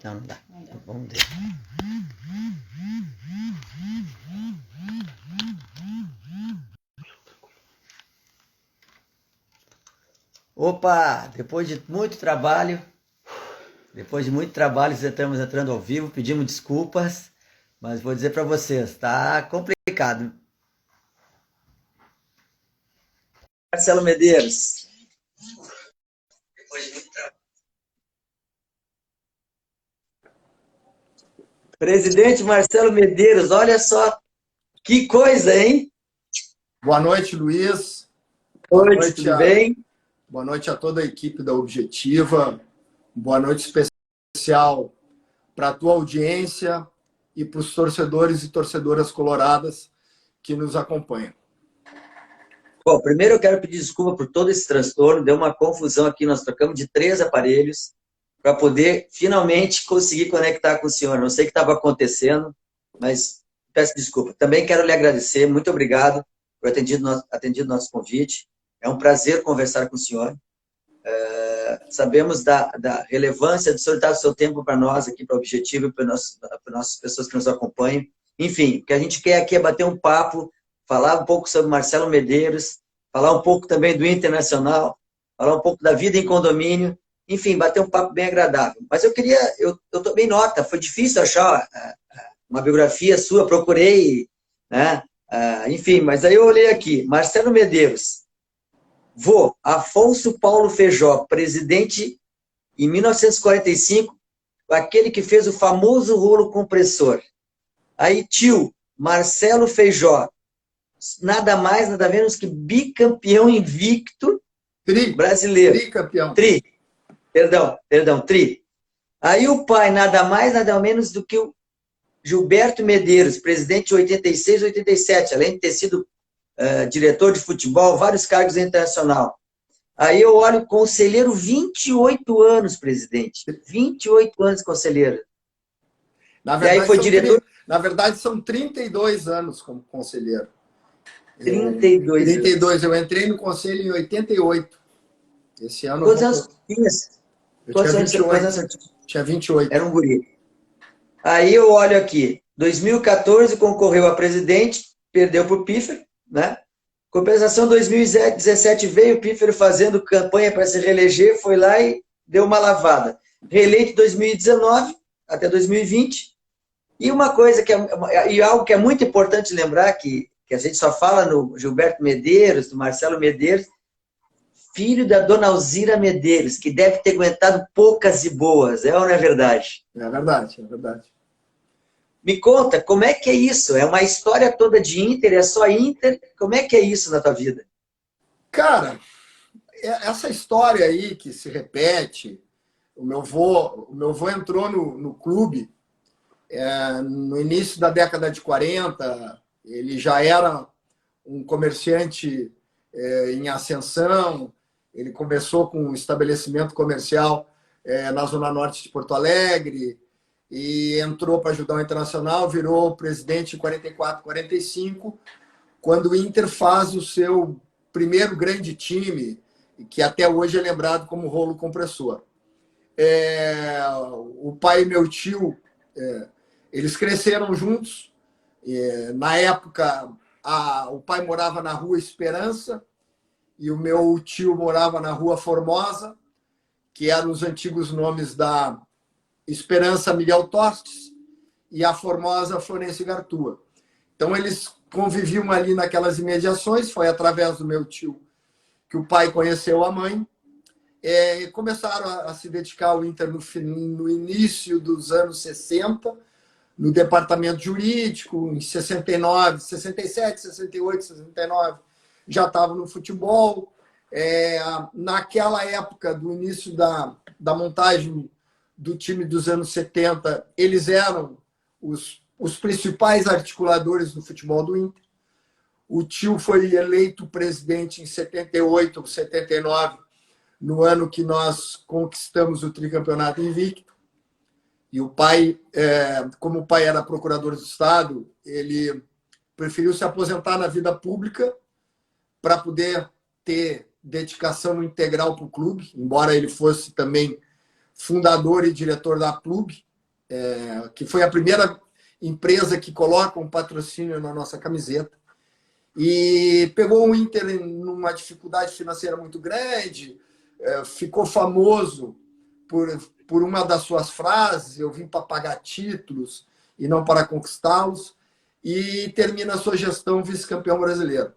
Não, não dá. Vamos ver. Opa! Depois de muito trabalho, estamos entrando ao vivo, pedimos desculpas, mas vou dizer para vocês, tá complicado. Marcelo Medeiros. Presidente Marcelo Medeiros, olha só que coisa, hein? Boa noite, Luiz. Boa noite, tudo bem? Boa noite a toda a equipe da Objetiva. Boa noite especial para a tua audiência e para os torcedores e torcedoras coloradas que nos acompanham. Bom, primeiro eu quero pedir desculpa por todo esse transtorno, deu uma confusão aqui, nós trocamos de 3 aparelhos para poder finalmente conseguir conectar com o senhor. Não sei o que estava acontecendo, mas peço desculpa. Também quero lhe agradecer, muito obrigado por atendido nosso convite. É um prazer conversar com o senhor. Sabemos da relevância de senhor dar o seu tempo para nós aqui, para o Objetivo, e para nossas pessoas que nos acompanham. Enfim, o que a gente quer aqui é bater um papo, falar um pouco sobre Marcelo Medeiros, falar um pouco também do Internacional, falar um pouco da vida em condomínio, enfim, bater um papo bem agradável. Mas eu tomei nota, foi difícil achar uma biografia sua, procurei, né? Enfim, mas aí eu olhei aqui, Marcelo Medeiros, vô, Afonso Paulo Feijó, presidente em 1945, aquele que fez o famoso rolo compressor. Aí, tio, Marcelo Feijó, nada mais, nada menos que bicampeão invicto brasileiro. Tricampeão. Tri. Aí o pai, nada mais, nada menos do que o Gilberto Medeiros, presidente de 86 e 87, além de ter sido diretor de futebol, vários cargos internacional. Aí eu olho, conselheiro, 28 anos, presidente. 28 anos, conselheiro. Na verdade, e aí foi diretor... Na verdade, são 32 anos como conselheiro. 32 Eu entrei no conselho em 88. Esse ano... Quantos anos tinha? Eu tinha 28. Era um guri. Aí eu olho aqui, 2014 concorreu a presidente, perdeu para o Pífero, né? Compensação 2017 veio o Pífero fazendo campanha para se reeleger, foi lá e deu uma lavada. Reeleito 2019 até 2020. E uma coisa e algo que é muito importante lembrar, que a gente só fala no Gilberto Medeiros, do Marcelo Medeiros, filho da dona Alzira Medeiros, que deve ter aguentado poucas e boas, é ou não é verdade? É verdade, é verdade. Me conta, como é que é isso? É uma história toda de Inter, é só Inter? Como é que é isso na tua vida? Cara, essa história aí que se repete, o meu avô entrou no clube no início da década de 40, ele já era um comerciante em ascensão, ele começou com um estabelecimento comercial na Zona Norte de Porto Alegre, e entrou para ajudar o Internacional, virou presidente em 44, 45, quando o Inter faz o seu primeiro grande time, que até hoje é lembrado como rolo compressor. O pai e meu tio, eles cresceram juntos. Na época, o pai morava na Rua Esperança e o meu tio morava na Rua Formosa, que eram os antigos nomes da Esperança Miguel Tostes e a Formosa Florencio Gartua. Então, eles conviviam ali naquelas imediações. Foi através do meu tio que o pai conheceu a mãe. E começaram a se dedicar ao Inter no início dos anos 60, no departamento jurídico, em 69, 67, 68, 69, já estavam no futebol. Naquela época, do início da montagem do time dos anos 70, eles eram os principais articuladores do futebol do Inter. O tio foi eleito presidente em 78 ou 79, no ano que nós conquistamos o tricampeonato invicto. E o pai, como o pai era procurador do Estado, ele preferiu se aposentar na vida pública para poder ter dedicação integral para o clube, embora ele fosse também fundador e diretor da clube, que foi a primeira empresa que coloca um patrocínio na nossa camiseta. E pegou o Inter numa dificuldade financeira muito grande, ficou famoso por uma das suas frases: eu vim para pagar títulos e não para conquistá-los, e termina a sua gestão vice-campeão brasileiro.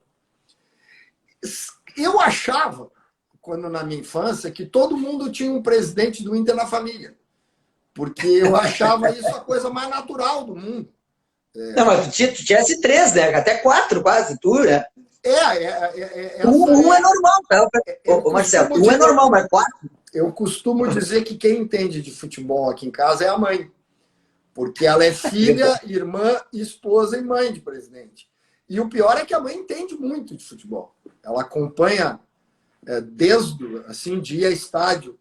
Eu achava, quando na minha infância, que todo mundo tinha um presidente do Inter na família, porque eu achava isso a coisa mais natural do mundo. Não, mas tu tivesse 3, né? Até 4 quase, tu, né? Um é normal, tá? Ô, Marcelo, um é normal, mas 4? Eu costumo dizer que quem entende de futebol aqui em casa é a mãe, porque ela é filha, irmã, esposa e mãe de presidente. E o pior é que a mãe entende muito de futebol. Ela acompanha desde, assim, de ir a estádio,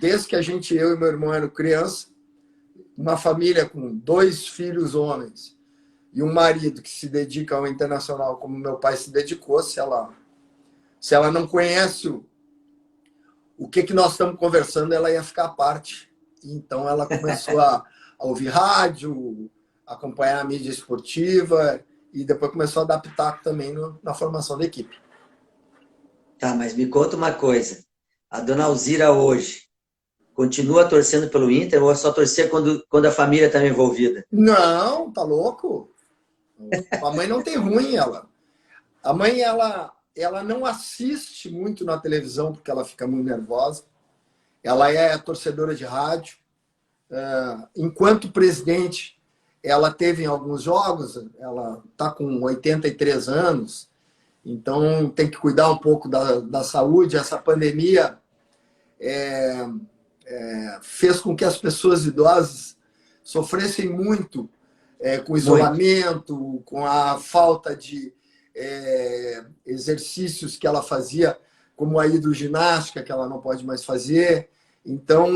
desde que eu e meu irmão eram criança, uma família com 2 filhos homens e um marido que se dedica ao internacional como meu pai se dedicou. Se ela não conhece o que nós estamos conversando, ela ia ficar à parte. Então ela começou a ouvir rádio, acompanhar a mídia esportiva e depois começou a adaptar também na formação da equipe. Tá, mas me conta uma coisa. A dona Alzira hoje continua torcendo pelo Inter ou é só torcer quando a família está envolvida? Não, tá louco? A mãe não tem ruim, ela. A mãe, ela não assiste muito na televisão porque ela fica muito nervosa. Ela é torcedora de rádio. Enquanto presidente, ela teve em alguns jogos, ela está com 83 anos, então tem que cuidar um pouco da saúde. Essa pandemia fez com que as pessoas idosas sofressem muito com o isolamento, com a falta de exercícios que ela fazia, como a hidroginástica, que ela não pode mais fazer. Então,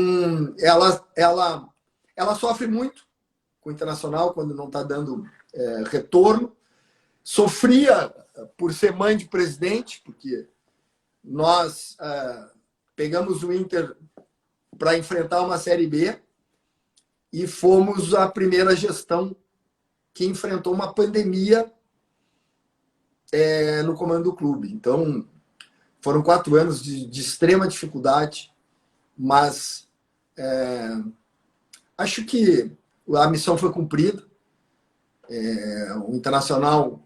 ela sofre muito com o Internacional quando não está dando retorno. Sofria por ser mãe de presidente, porque nós pegamos o Inter para enfrentar uma Série B e fomos a primeira gestão que enfrentou uma pandemia no comando do clube. Então, foram 4 anos de extrema dificuldade, mas acho que a missão foi cumprida. O Internacional,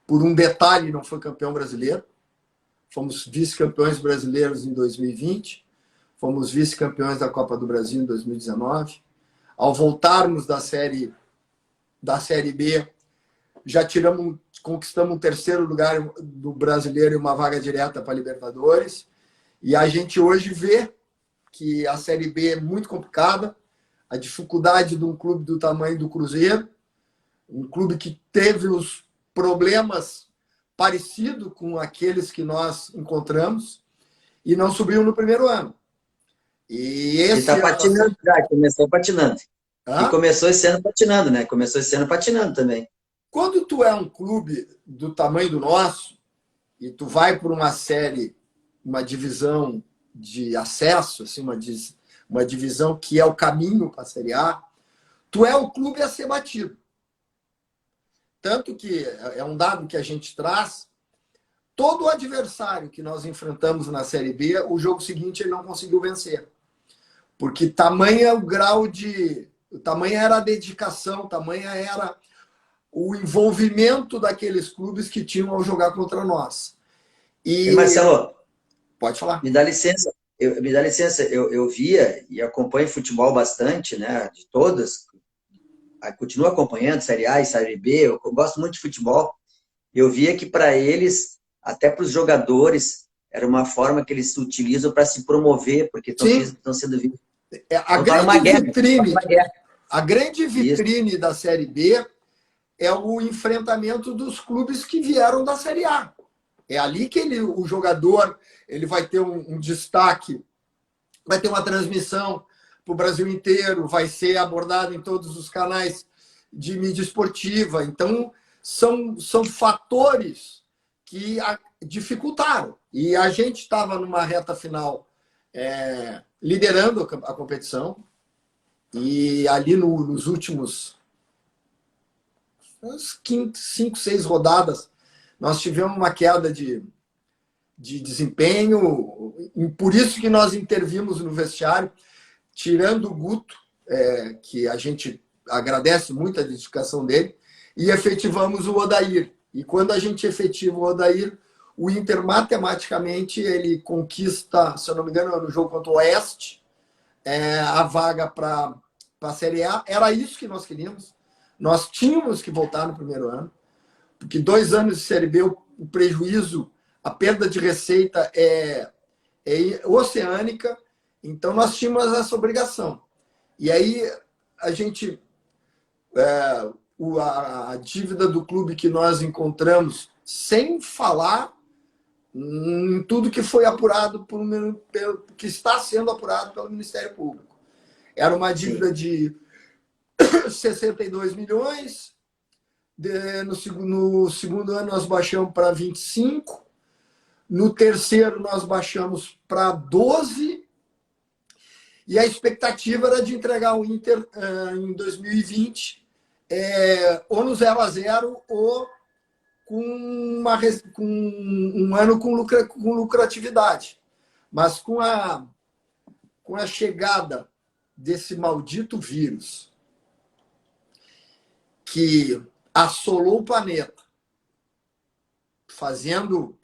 por um detalhe, não foi campeão brasileiro. Fomos vice-campeões brasileiros em 2020, fomos vice-campeões da Copa do Brasil em 2019. Ao voltarmos da Série B, já conquistamos um 3º lugar do brasileiro e uma vaga direta para a Libertadores. E a gente hoje vê que a Série B é muito complicada, a dificuldade de um clube do tamanho do Cruzeiro, um clube que teve os problemas parecidos com aqueles que nós encontramos e não subiu no primeiro ano. E está patinando já, começou patinando. E começou esse ano patinando, né? Começou esse ano patinando também. Quando tu é um clube do tamanho do nosso e tu vai por uma série, uma divisão de acesso, assim, uma divisão que é o caminho para a Série A, tu é o clube a ser batido. Tanto que é um dado que a gente traz: todo adversário que nós enfrentamos na Série B, o jogo seguinte ele não conseguiu vencer. Porque tamanha o grau de... tamanha era a dedicação, tamanha era o envolvimento daqueles clubes que tinham ao jogar contra nós. E Marcelo, pode falar. Me dá licença. Eu via e acompanho futebol bastante, né? De todas. Continuo acompanhando Série A e Série B. Eu gosto muito de futebol. Eu via que para eles, até para os jogadores, era uma forma que eles utilizam para se promover, porque estão sendo vistos. A grande vitrine da Série B é o enfrentamento dos clubes que vieram da Série A. É ali que o jogador ele vai ter um destaque, vai ter uma transmissão para o Brasil inteiro, vai ser abordado em todos os canais de mídia esportiva. Então, são fatores que dificultaram. E a gente estava numa reta final liderando a competição E ali nos últimos 5, 6 rodadas, nós tivemos uma queda de desempenho, e por isso que nós intervimos no vestiário, tirando o Guto, que a gente agradece muito a dedicação dele, e efetivamos o Odair. E quando a gente efetiva o Odair, o Inter matematicamente ele conquista, se eu não me engano, no jogo contra o Oeste, a vaga para a Série A. Era isso que nós queríamos. Nós tínhamos que voltar no primeiro ano, porque 2 anos de Série B, o prejuízo, a perda de receita é oceânica, então nós tínhamos essa obrigação. E aí a gente, a dívida do clube que nós encontramos, sem falar em tudo que foi apurado, que está sendo apurado pelo Ministério Público. Era uma dívida de 62 milhões, no segundo ano nós baixamos para 25, no terceiro nós baixamos para 12, e a expectativa era de entregar o Inter em 2020 ou no 0-0 ou com um ano com lucratividade. Mas com a chegada desse maldito vírus que assolou o planeta, fazendo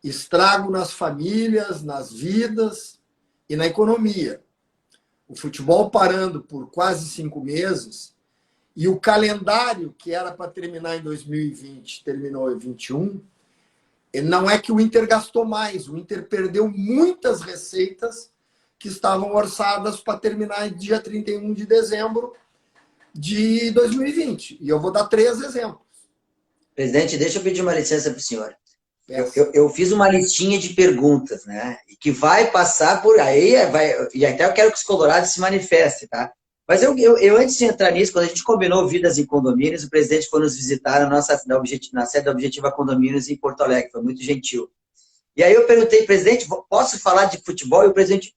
estrago nas famílias, nas vidas e na economia. O futebol parando por quase 5 meses e o calendário que era para terminar em 2020 terminou em 2021. Não é que o Inter gastou mais, o Inter perdeu muitas receitas que estavam orçadas para terminar em dia 31 de dezembro de 2020. E eu vou dar 3 exemplos. Presidente, deixa eu pedir uma licença para o senhor. Eu fiz uma listinha de perguntas, né? E que vai passar por aí, e até eu quero que os colorados se manifestem, tá? Mas eu antes de entrar nisso, quando a gente combinou Vidas em Condomínios, o presidente foi nos visitar na sede da Objetiva Condomínios em Porto Alegre, foi muito gentil. E aí eu perguntei, presidente, posso falar de futebol? E o presidente,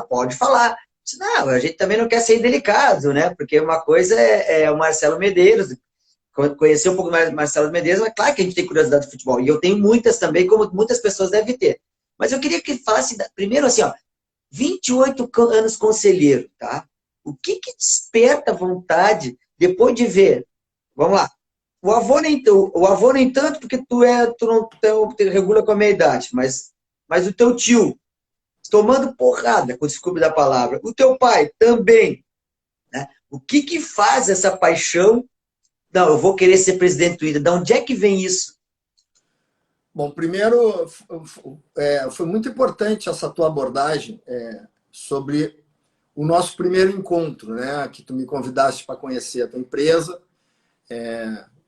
pode falar. Eu disse, não, a gente também não quer ser indelicado, né? Porque uma coisa é o Marcelo Medeiros, conhecer um pouco mais Marcelo Medeiros, mas claro que a gente tem curiosidade de futebol. E eu tenho muitas também, como muitas pessoas devem ter. Mas eu queria que falasse, primeiro assim, 28 anos conselheiro, tá? O que desperta vontade depois de ver? Vamos lá. O avô nem tanto, porque tu não te regula com a meia idade, mas o teu tio tomando porrada, com desculpa da palavra, o teu pai também, né? O que faz essa paixão? Não, eu vou querer ser presidente do Inter. De onde é que vem isso? Bom, primeiro, foi muito importante essa tua abordagem sobre o nosso primeiro encontro, né? Que tu me convidaste para conhecer a tua empresa,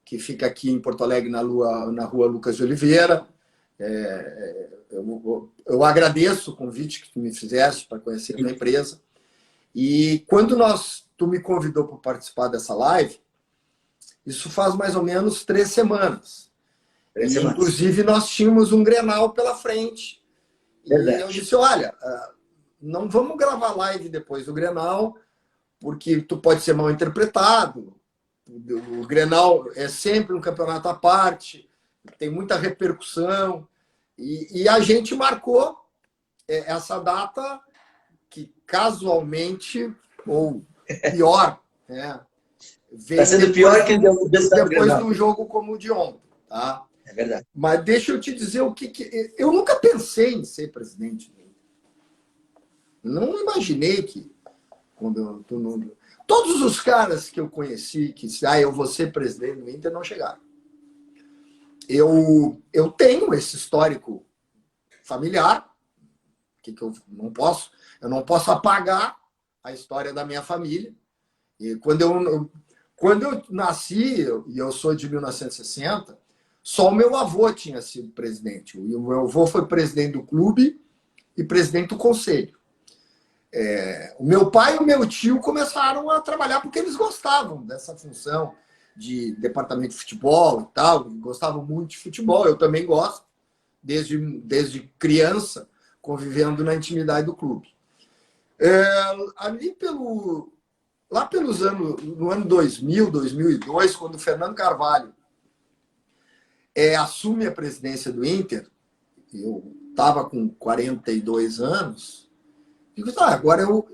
que fica aqui em Porto Alegre, na rua Lucas de Oliveira. Eu agradeço o convite que tu me fizeste para conhecer a tua empresa. E quando tu me convidou para participar dessa live, isso faz mais ou menos 3 semanas. Inclusive, nós tínhamos um Grenal pela frente. Verdade. E eu disse, olha, não vamos gravar live depois do Grenal, porque tu pode ser mal interpretado. O Grenal é sempre um campeonato à parte, tem muita repercussão. E a gente marcou essa data que casualmente, ou pior, está sendo pior que depois de um jogo como o de ontem. Tá? É verdade. Mas deixa eu te dizer o que... Eu nunca pensei em ser presidente. Não imaginei que... Todos os caras que eu conheci que eu vou ser presidente do Inter não chegaram. Eu tenho esse histórico familiar, que eu não posso apagar a história da minha família. E quando eu nasci, e eu sou de 1960, só o meu avô tinha sido presidente. O meu avô foi presidente do clube e presidente do conselho. O meu pai e o meu tio começaram a trabalhar porque eles gostavam dessa função de departamento de futebol e tal, gostavam muito de futebol. Eu também gosto, desde criança, convivendo na intimidade do clube. Ali lá no ano 2000, 2002, quando o Fernando Carvalho assume a presidência do Inter, eu estava com 42 anos, digo, tá, agora eu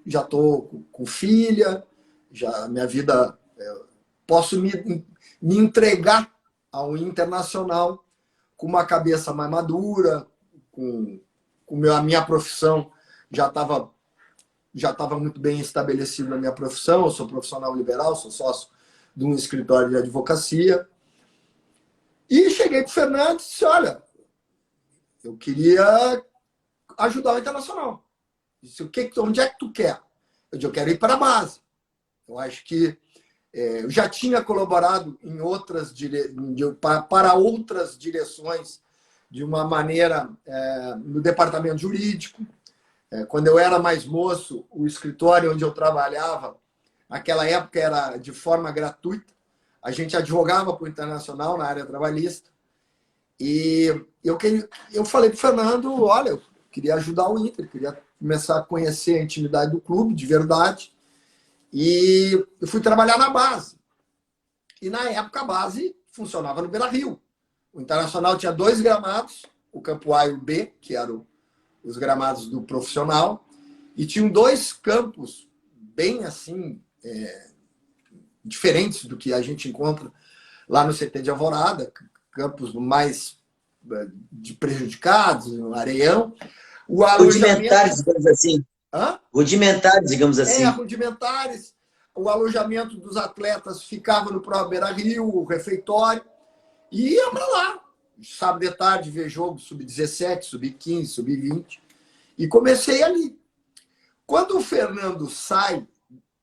já estou com filha, já minha vida, posso me entregar ao internacional com uma cabeça mais madura, a minha profissão já estava muito bem estabelecido na minha profissão, eu sou profissional liberal, sou sócio de um escritório de advocacia. E cheguei para o Fernando e disse, olha, eu queria ajudar o Internacional. Disse, onde é que tu quer? Eu disse, eu quero ir para a base. Eu acho que eu já tinha colaborado para outras direções de uma maneira no departamento jurídico. Quando eu era mais moço, o escritório onde eu trabalhava, naquela época era de forma gratuita. A gente advogava para o Internacional na área trabalhista. E eu falei para o Fernando, olha, eu queria ajudar o Inter, queria começar a conhecer a intimidade do clube, de verdade. E eu fui trabalhar na base. E na época a base funcionava no Beira-Rio. O Internacional tinha 2 gramados, o campo A e o B, que eram os gramados do profissional, e tinham 2 campos bem assim, diferentes do que a gente encontra lá no CT de Alvorada, campos mais de prejudicados, no Areião. Rudimentares, digamos assim. Hã? Rudimentares, digamos assim. Rudimentares. O alojamento dos atletas ficava no próprio Beira-Rio, o refeitório, e ia para lá. Sábado de tarde, ver jogo sub-17, sub-15, sub-20. E comecei ali. Quando o Fernando sai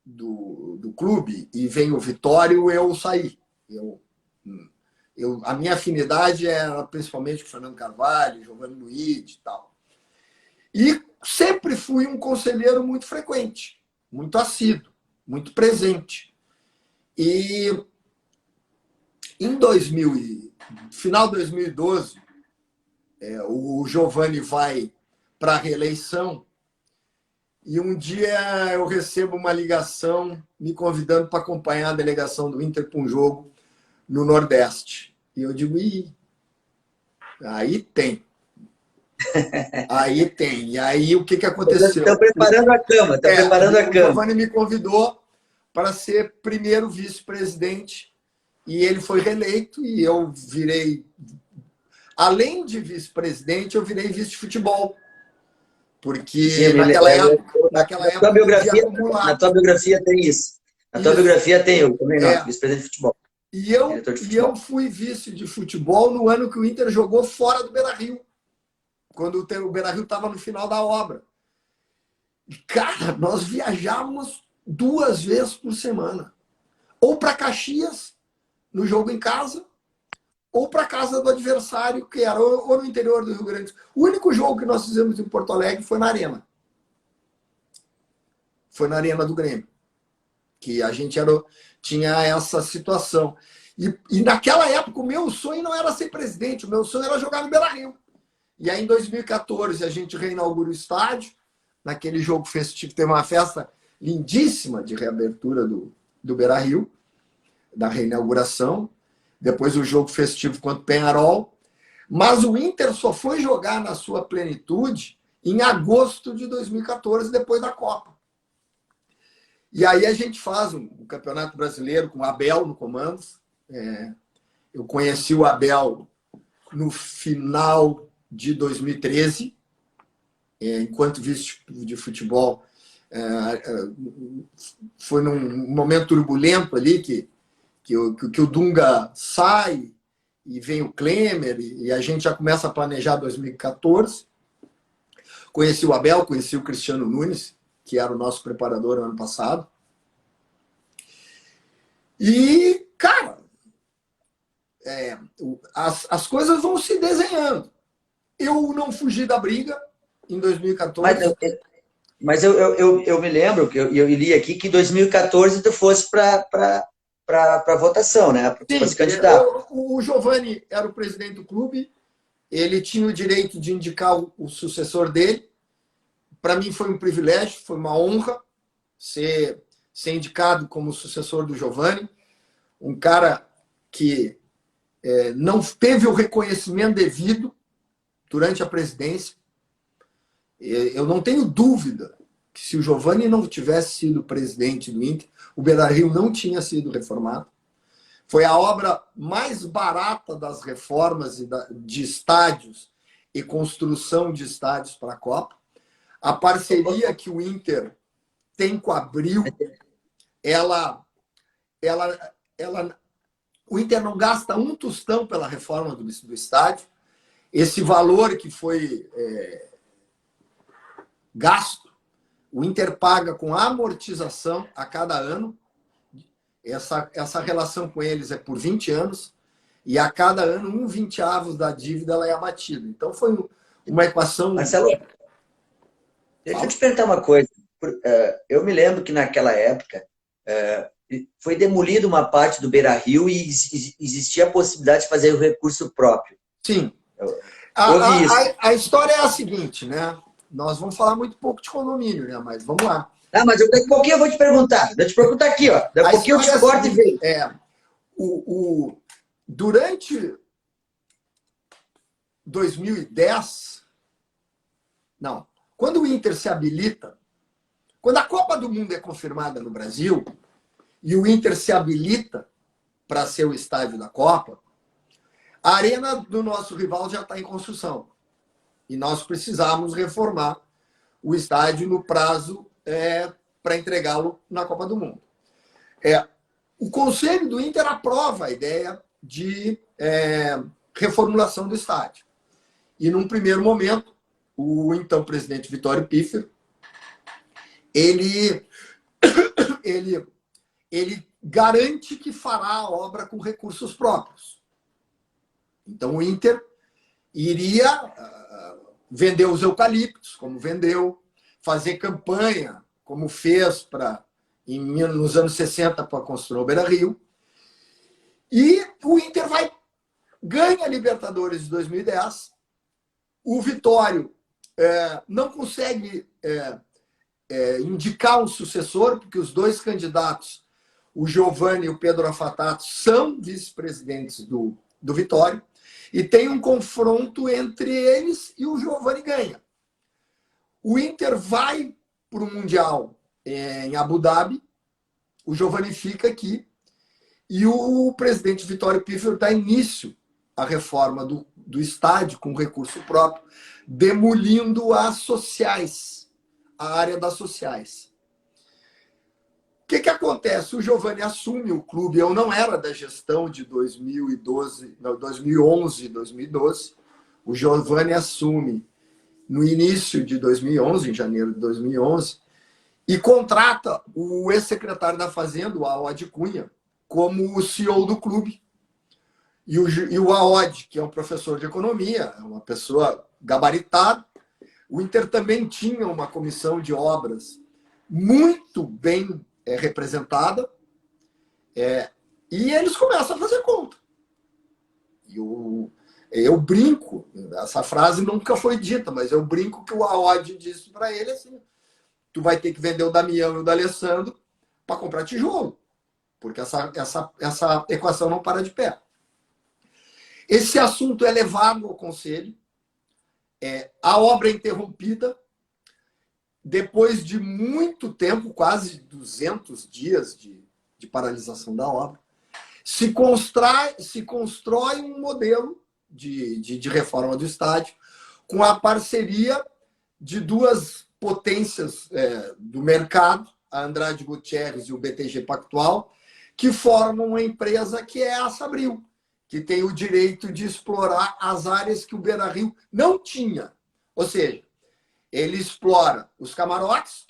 do clube e vem o Vitório, eu saí. A minha afinidade era principalmente com o Fernando Carvalho, Giovanni Luiz e tal. E sempre fui um conselheiro muito frequente, muito assíduo, muito presente. E em final de 2012, o Giovanni vai para a reeleição e um dia eu recebo uma ligação me convidando para acompanhar a delegação do Inter para um jogo no Nordeste. E eu digo, aí tem. Aí tem. E aí o que aconteceu? Estão preparando a cama, preparando a cama. O Giovanni me convidou para ser primeiro vice-presidente e ele foi reeleito e eu virei, além de vice-presidente, eu virei vice de futebol. Porque sim, naquela época na tua biografia tem isso. Na tua biografia tem eu também, não, vice-presidente de futebol. E eu fui vice de futebol no ano que o Inter jogou fora do Beira-Rio, quando o Beira-Rio estava no final da obra. E, cara, nós viajávamos 2 vezes por semana. Ou para Caxias, no jogo em casa, ou para casa do adversário, que era ou no interior do Rio Grande do Sul. O único jogo que nós fizemos em Porto Alegre foi na Arena. Foi na Arena do Grêmio. Que a gente tinha essa situação. E naquela época, o meu sonho não era ser presidente, o meu sonho era jogar no Beira-Rio. E aí, em 2014, a gente reinaugura o estádio. Naquele jogo festivo, teve uma festa lindíssima de reabertura do Beira-Rio, da reinauguração. Depois o jogo festivo contra o Peñarol. Mas o Inter só foi jogar na sua plenitude em agosto de 2014, depois da Copa. E aí a gente faz um Campeonato Brasileiro com o Abel no comando. Eu conheci o Abel no final de 2013, enquanto vice de futebol. Foi num momento turbulento ali que o Dunga sai e vem o Klemer e a gente já começa a planejar 2014. Conheci o Abel, conheci o Cristiano Nunes, que era o nosso preparador no ano passado. E, cara, as coisas vão se desenhando. Eu não fugi da briga em 2014. Mas eu me lembro, que eu li aqui, que em 2014 tu fosse para votação, né? Para tu fosse candidato. O Giovanni era o presidente do clube, ele tinha o direito de indicar o sucessor dele. Para mim foi um privilégio, foi uma honra ser ser indicado como sucessor do Giovanni, um cara que não teve o reconhecimento devido durante a presidência. Eu não tenho dúvida que se o Giovanni não tivesse sido presidente do Inter, o Beira-Rio não tinha sido reformado. Foi a obra mais barata das reformas de estádios e construção de estádios para a Copa. A parceria que o Inter tem com a Abril, o Inter não gasta um tostão pela reforma do estádio. Esse valor que foi gasto, o Inter paga com amortização a cada ano. Essa relação com eles é por 20 anos, e a cada ano, 1/20 da dívida ela é abatida. Então, foi uma equação... Marcelo, deixa eu te perguntar uma coisa. Eu me lembro que naquela época foi demolida uma parte do Beira-Rio e existia a possibilidade de fazer o recurso próprio. Sim. Ouvi isso. A história é a seguinte, né? Nós vamos falar muito pouco de condomínio, né? Mas vamos lá. Mas daqui a pouquinho eu vou te perguntar. Vou te perguntar aqui, ó. Daqui a pouquinho eu discordo e vejo. Durante 2010... Não. Quando o Inter se habilita, quando a Copa do Mundo é confirmada no Brasil e o Inter se habilita para ser o estádio da Copa, a arena do nosso rival já está em construção. E nós precisávamos reformar o estádio no prazo para entregá-lo na Copa do Mundo. O Conselho do Inter aprova a ideia de reformulação do estádio. E, num primeiro momento, o então presidente Vitório Piffer, ele garante que fará a obra com recursos próprios. Então, o Inter iria vender os eucaliptos, como vendeu, fazer campanha, como fez nos anos 60 para construir o Beira-Rio. E o Inter ganha a Libertadores de 2010. O Vitório não consegue indicar um sucessor, porque os dois candidatos, o Giovanni e o Pedro Afatato, são vice-presidentes do Vitório. E tem um confronto entre eles e o Giovanni ganha. O Inter vai para o Mundial em Abu Dhabi, o Giovanni fica aqui e o presidente Vitório Piffer dá início à reforma do estádio com recurso próprio, demolindo as sociais, a área das sociais. O que acontece? O Giovanni assume o clube. Eu não era da gestão de 2011, 2012. O Giovanni assume no início de 2011, em janeiro de 2011, e contrata o ex-secretário da Fazenda, o Aod Cunha, como o CEO do clube. E o Aod, que é um professor de economia, é uma pessoa gabaritada. O Inter também tinha uma comissão de obras muito bem representada, e eles começam a fazer conta. Eu brinco, essa frase nunca foi dita, mas eu brinco que o Aod disse para ele assim: tu vai ter que vender o Damião e o D'Alessandro para comprar tijolo, porque essa equação não para de pé. Esse assunto é levado ao conselho, a obra é interrompida. Depois de muito tempo, quase 200 dias de paralisação da obra, se constrói um modelo de reforma do estádio com a parceria de duas potências do mercado, a Andrade Gutierrez e o BTG Pactual, que formam uma empresa que é a Sabril, que tem o direito de explorar as áreas que o Beira-Rio não tinha. Ou seja, ele explora os camarotes.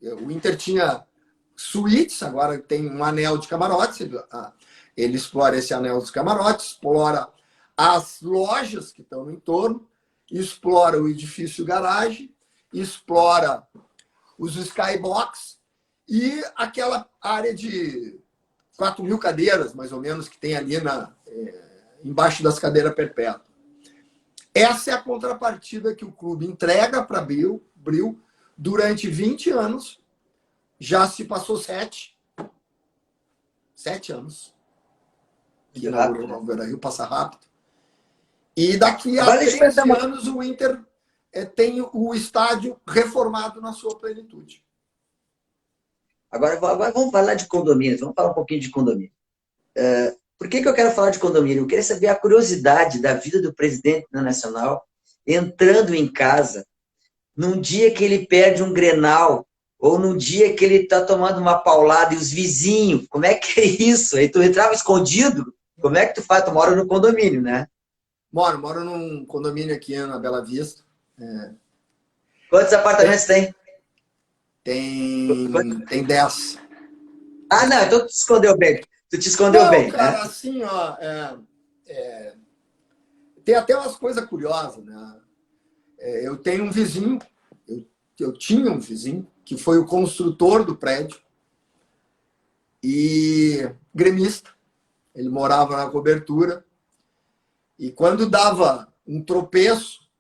O Inter tinha suítes, agora tem um anel de camarotes. Ele explora esse anel dos camarotes, explora as lojas que estão no entorno, explora o edifício garagem, explora os skybox e aquela área de 4.000 cadeiras, mais ou menos, que tem ali embaixo das cadeiras perpétuas. Essa é a contrapartida que o clube entrega para Abril durante 20 anos Já se passou 7 anos. Que inaugurou o Beira-Rio, passa rápido. E daqui a Agora 13 anos o Inter tem o estádio reformado na sua plenitude. Agora vamos falar de condomínios, vamos falar um pouquinho de condomínio. Por que eu quero falar de condomínio? Eu queria saber a curiosidade da vida do presidente da Nacional entrando em casa num dia que ele perde um Grenal ou num dia que ele está tomando uma paulada e os vizinhos, como é que é isso? Aí tu entrava escondido? Como é que tu faz? Tu mora no condomínio, né? Moro num condomínio aqui na Bela Vista. Quantos apartamentos tem? Tem 10. Ah, não, então tu te escondeu bem. Tu te escondeu Não, bem, cara, né? assim, ó, tem até umas coisas curiosas, né? Eu tenho um vizinho, eu tinha um vizinho, que foi o construtor do prédio e gremista. Ele morava na cobertura e quando dava um tropeço,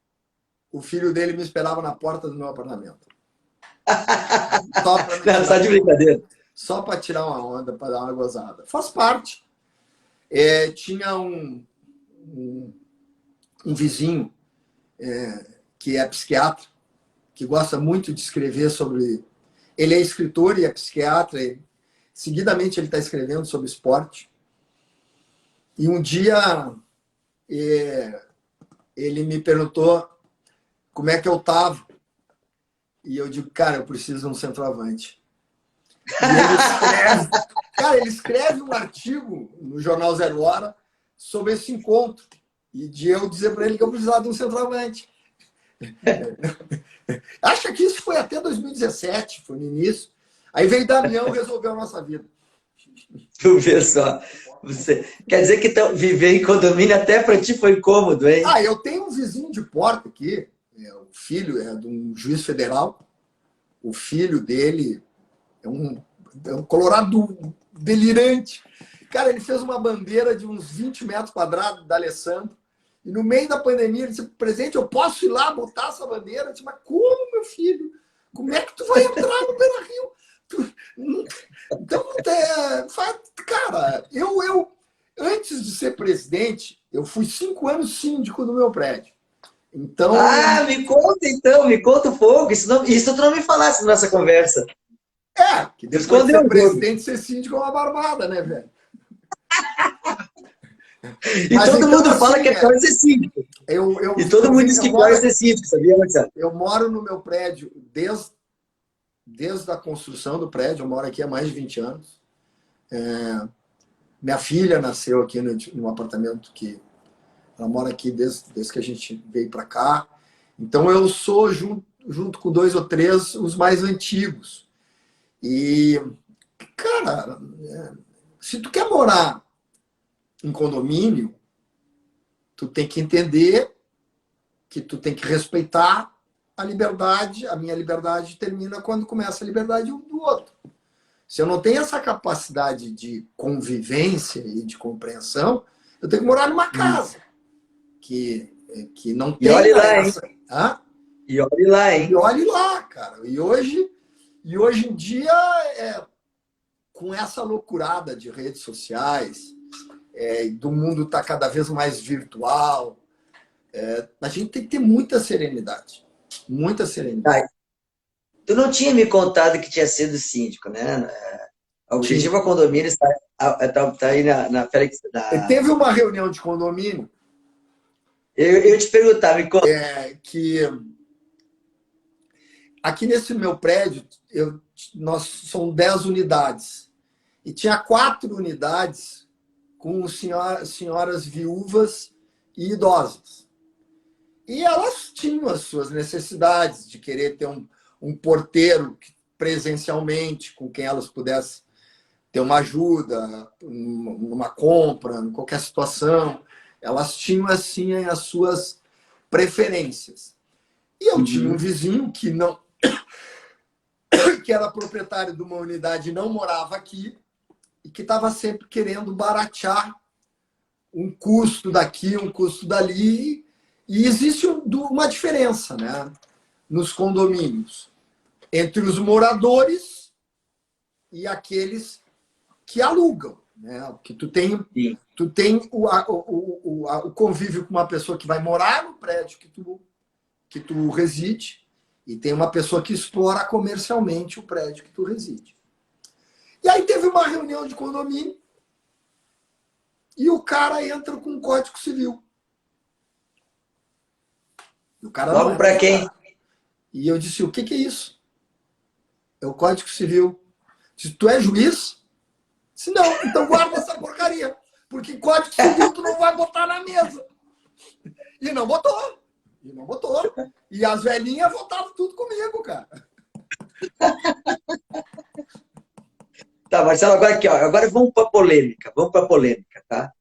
o filho dele me esperava na porta do meu apartamento. Não, só de brincadeira. Só para tirar uma onda, para dar uma gozada. Faz parte. Tinha um vizinho que é psiquiatra, que gosta muito de escrever sobre... Ele é escritor e é psiquiatra. Seguidamente ele está escrevendo sobre esporte. E um dia ele me perguntou como é que eu estava. E eu digo, cara, eu preciso de um centroavante. E ele escreve um artigo no Jornal Zero Hora sobre esse encontro. E de eu dizer para ele que eu precisava de um centroavante. Acho que isso foi até 2017, foi no início. Aí veio Damião e resolveu a nossa vida. Tu vê só. Quer dizer que viver em condomínio até para ti foi cômodo, hein? Eu tenho um vizinho de porta aqui. O filho é de um juiz federal. O filho dele é um colorado delirante. Cara, ele fez uma bandeira de uns 20 metros quadrados da Alessandro. E no meio da pandemia, ele disse, presidente, eu posso ir lá botar essa bandeira? Eu disse, mas como, meu filho? Como é que tu vai entrar no Beira-Rio? Então, cara, eu antes de ser presidente, eu fui 5 anos síndico do meu prédio. Então... me conta então, me conta um pouco. Isso tu não me falasse na nossa conversa. Que depois de ser presidente, ser síndico é uma barbada, né, velho? E mas todo mundo fala que é pior ser síndico. E todo mundo diz que pior é ser síndico, sabia, Marcelo? Eu moro no meu prédio desde a construção do prédio, eu moro aqui há mais de 20 anos. Minha filha nasceu aqui no apartamento que ela mora aqui desde que a gente veio para cá. Então eu sou, junto com 2 ou 3, os mais antigos. E, cara, se tu quer morar em condomínio, tu tem que entender que tu tem que respeitar a liberdade. A minha liberdade termina quando começa a liberdade do outro. Se eu não tenho essa capacidade de convivência e de compreensão, eu tenho que morar numa casa que não tem... E olhe lá, essa... hein? E olhe lá, hein? E olhe lá, cara. E hoje em dia, com essa loucurada de redes sociais, do mundo estar cada vez mais virtual, a gente tem que ter muita serenidade. Muita serenidade. Tu não tinha me contado que tinha sido síndico, né? O Objetivo Condomínio está aí na Félix. Teve uma reunião de condomínio. Eu te perguntar, me conta. Que aqui nesse meu prédio, são 10 unidades. E tinha 4 unidades com senhoras viúvas e idosas. E elas tinham as suas necessidades de querer ter um porteiro presencialmente com quem elas pudessem ter uma ajuda, numa compra, em qualquer situação. Elas tinham, assim, as suas preferências. E eu tinha um vizinho que era proprietário de uma unidade e não morava aqui, e que estava sempre querendo baratear um custo daqui, um custo dali. E existe uma diferença, né, nos condomínios entre os moradores e aqueles que alugam, né? Que tu tem o convívio com uma pessoa que vai morar no prédio que tu reside e tem uma pessoa que explora comercialmente o prédio que tu reside. E aí teve uma reunião de condomínio e o cara entra com um Código Civil. E o cara Logo para quem? E eu disse, o que é isso? É o Código Civil. Se tu é juiz? Se não, então guarda essa porcaria. Porque Código Civil tu não vai botar na mesa. E não botou. E não botou. E as velhinhas votavam tudo comigo, cara. Tá, Marcelo, agora aqui, ó. Agora vamos para polêmica. Vamos para polêmica, tá?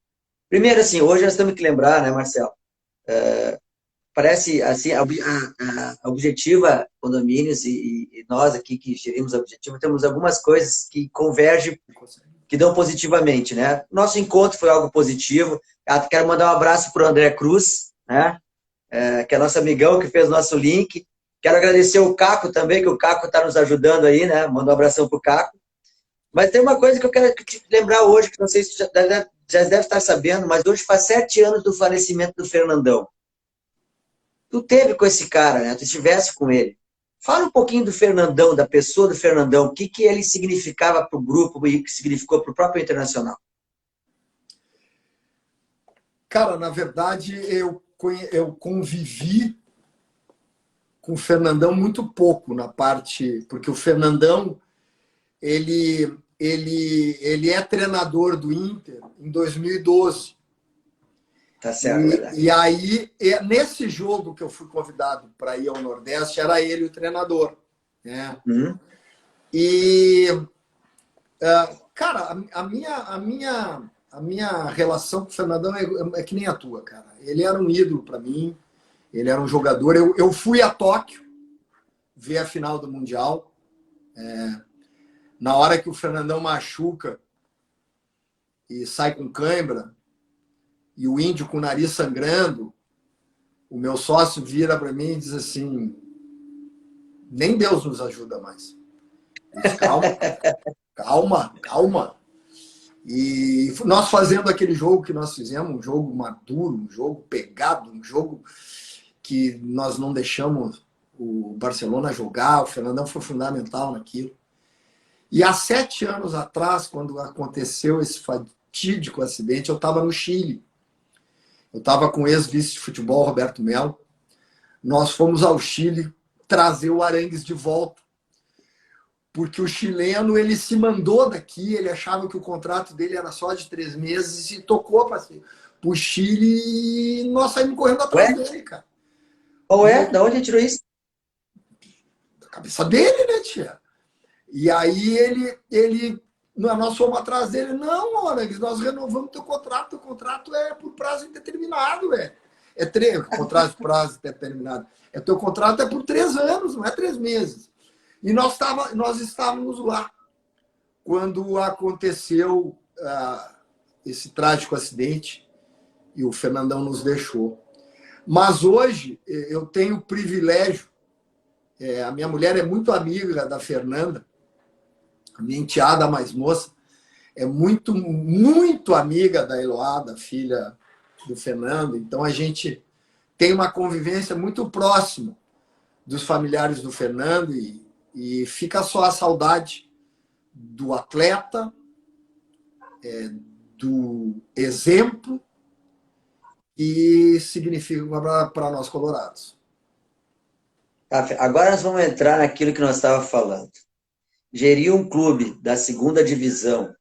Primeiro, assim, hoje nós temos que lembrar, né, Marcelo? Parece, assim, a Objetiva Condomínios e nós aqui que gerimos a Objetiva, temos algumas coisas que convergem, que dão positivamente, né? Nosso encontro foi algo positivo. Quero mandar um abraço para o André Cruz, né? Que é nosso amigão, que fez nosso link. Quero agradecer o Caco também, que o Caco está nos ajudando aí, né? Manda um abração para o Caco. Mas tem uma coisa que eu quero te lembrar hoje, que não sei se já deve estar sabendo, mas hoje faz 7 anos do falecimento do Fernandão. Tu teve com esse cara, né? Tu estivesse com ele. Fala um pouquinho do Fernandão, da pessoa do Fernandão, o que ele significava para o grupo e o que significou para o próprio Internacional. Cara, na verdade, eu convivi com o Fernandão muito pouco na parte... Porque o Fernandão, ele é treinador do Inter em 2012. Tá certo, verdade. E aí, nesse jogo que eu fui convidado para ir ao Nordeste, era ele o treinador. Né? Uhum. E, cara, a minha relação com o Fernandão é que nem a tua, cara. Ele era um ídolo para mim, ele era um jogador. Eu fui a Tóquio ver a final do Mundial. Na hora que o Fernandão machuca e sai com cãibra, e o índio com o nariz sangrando, o meu sócio vira para mim e diz assim, nem Deus nos ajuda mais. Eu disse, calma. E nós fazendo aquele jogo que nós fizemos, um jogo maduro, um jogo pegado, um jogo que nós não deixamos o Barcelona jogar, o Fernandão foi fundamental naquilo. E há 7 anos atrás, quando aconteceu esse fatídico acidente, eu estava no Chile. Eu estava com o ex-vice de futebol, Roberto Melo. Nós fomos ao Chile trazer o Arangues de volta. Porque o chileno, ele se mandou daqui, ele achava que o contrato dele era só de 3 meses e tocou para o Chile e nós saímos correndo atrás dele, cara. Qual é? Da onde ele tirou isso? Da cabeça dele, né, tia? E aí nós fomos atrás dele. Não, Arangues, nós renovamos teu contrato é por prazo indeterminado, velho. Contrato de prazo indeterminado. Teu contrato é por 3 anos, não é 3 meses. E nós estávamos lá quando aconteceu esse trágico acidente e o Fernandão nos deixou. Mas hoje eu tenho o privilégio, a minha mulher é muito amiga da Fernanda, a minha enteada mais moça, é muito, muito amiga da Eloá, da filha do Fernando. Então a gente tem uma convivência muito próxima dos familiares do Fernando e fica só a saudade do atleta, do exemplo e significa para nós colorados. Agora nós vamos entrar naquilo que nós estávamos falando. Gerir um clube da 2ª divisão,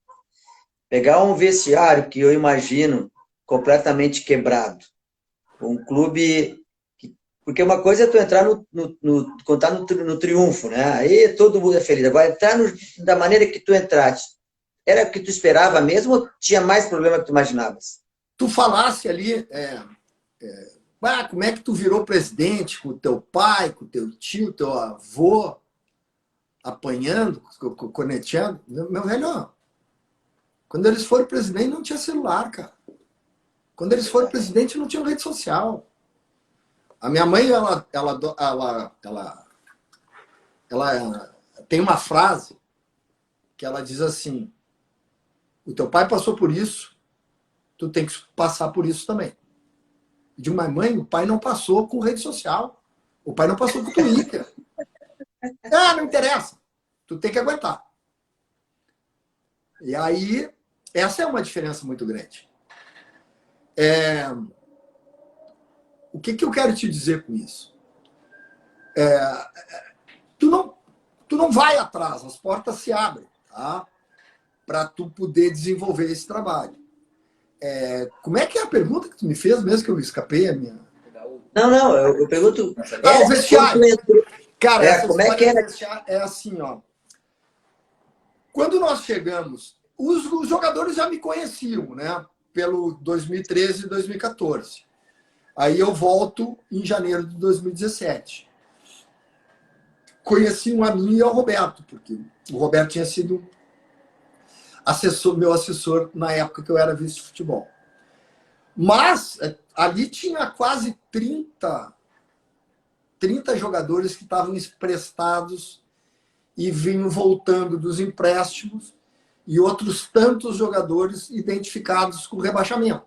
pegar um vestiário que eu imagino completamente quebrado, um clube... Porque uma coisa é tu entrar contar no triunfo, né? Aí todo mundo é feliz. Agora, entrar da maneira que tu entraste, era o que tu esperava mesmo ou tinha mais problema que tu imaginavas? Tu falasse ali, como é que tu virou presidente com o teu pai, com o teu tio, teu avô, apanhando, corneteando? Meu velho, quando eles foram presidente não tinha celular, cara. Quando eles foram presidente não tinha rede social. A minha mãe, ela tem uma frase que ela diz assim: o teu pai passou por isso, tu tem que passar por isso também. Eu digo, mas mãe, o pai não passou com rede social. O pai não passou com Twitter. Ah, não interessa. Tu tem que aguentar. E aí, essa é uma diferença muito grande. O que eu quero te dizer com isso? Tu não vai atrás, as portas se abrem, tá? Para tu poder desenvolver esse trabalho. Como é que é a pergunta que tu me fez mesmo, que eu escapei a minha... Não, eu pergunto... o vestiário. Cara, essa como é que era? É assim, ó. Quando nós chegamos, os jogadores já me conheciam, né? Pelo 2013 e 2014. Aí eu volto em janeiro de 2017. Conheci a mim e ao Roberto, porque o Roberto tinha sido meu assessor na época que eu era vice de futebol. Mas ali tinha quase 30 jogadores que estavam emprestados e vinham voltando dos empréstimos, e outros tantos jogadores identificados com rebaixamento.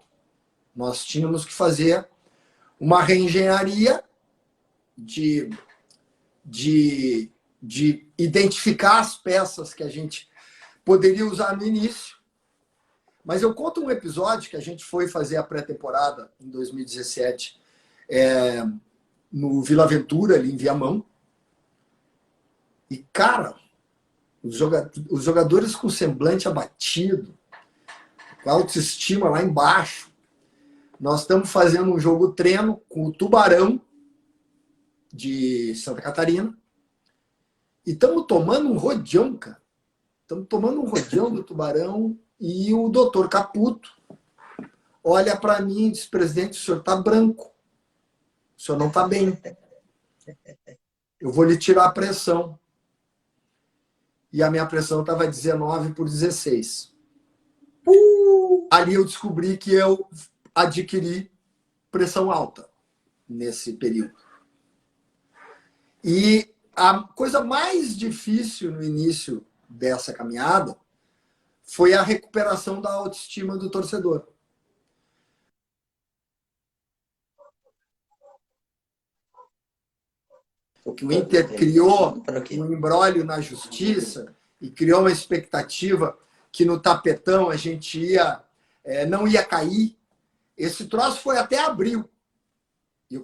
Nós tínhamos que fazer uma reengenharia de identificar as peças que a gente poderia usar no início. Mas eu conto um episódio que a gente foi fazer a pré-temporada em 2017 no Vila Aventura, ali em Viamão. E, cara, os jogadores com semblante abatido, com a autoestima lá embaixo. Nós estamos fazendo um jogo treino com o Tubarão de Santa Catarina e estamos tomando um rodeão, cara. Estamos tomando um rodeão do Tubarão e o doutor Caputo olha para mim e diz: presidente, o senhor está branco. O senhor não está bem. Eu vou lhe tirar a pressão. E a minha pressão estava 19/16. Ali eu descobri que eu adquiri pressão alta nesse período. E a coisa mais difícil no início dessa caminhada foi a recuperação da autoestima do torcedor. Porque o Inter criou um imbróglio na justiça e criou uma expectativa que no tapetão a gente não ia cair. Esse troço foi até abril. E o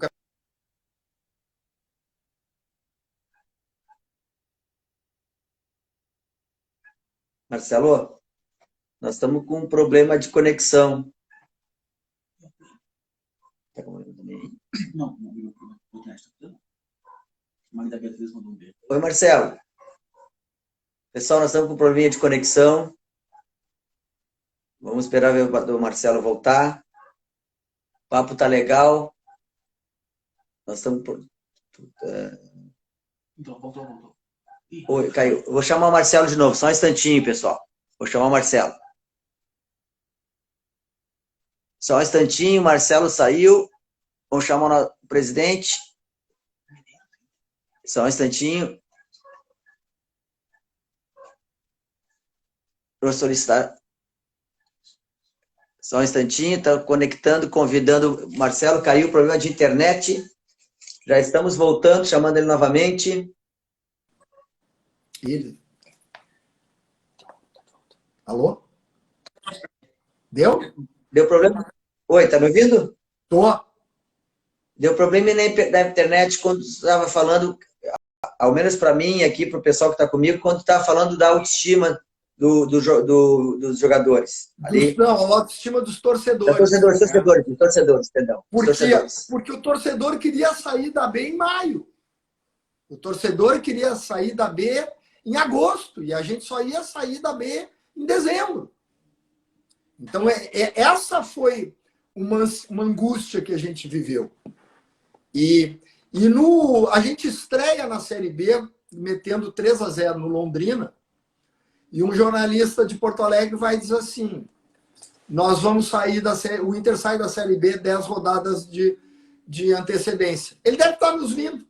Marcelo, nós estamos com um problema de conexão. Não. Oi, Marcelo. Pessoal, nós estamos com um probleminha de conexão. Vamos esperar ver o Marcelo voltar. O papo tá legal. Nós estamos... Então, voltou. Oi, caiu. Eu vou chamar o Marcelo de novo, só um instantinho, pessoal. Vou chamar o Marcelo. Só um instantinho, o Marcelo saiu. Vamos chamar o presidente. Só um instantinho. Vou solicitar. Só um instantinho, está conectando, convidando o Marcelo. Caiu o problema de internet. Já estamos voltando, chamando ele novamente. Alô? Deu? Deu problema? Oi, tá me ouvindo? Tô. Deu problema na internet quando estava falando, ao menos para mim, aqui para o pessoal que está comigo, quando estava falando da autoestima dos jogadores. Não, a autoestima dos torcedores. Torcedores, perdão. Porque o torcedor queria sair da B em maio. O torcedor queria sair da B em agosto. E a gente só ia sair da B em dezembro. Então, essa foi uma angústia que a gente viveu. E a gente estreia na Série B metendo 3-0 no Londrina. E um jornalista de Porto Alegre vai dizer assim: nós vamos sair da série, o Inter sai da Série B 10 rodadas de antecedência. Ele deve estar nos vindo.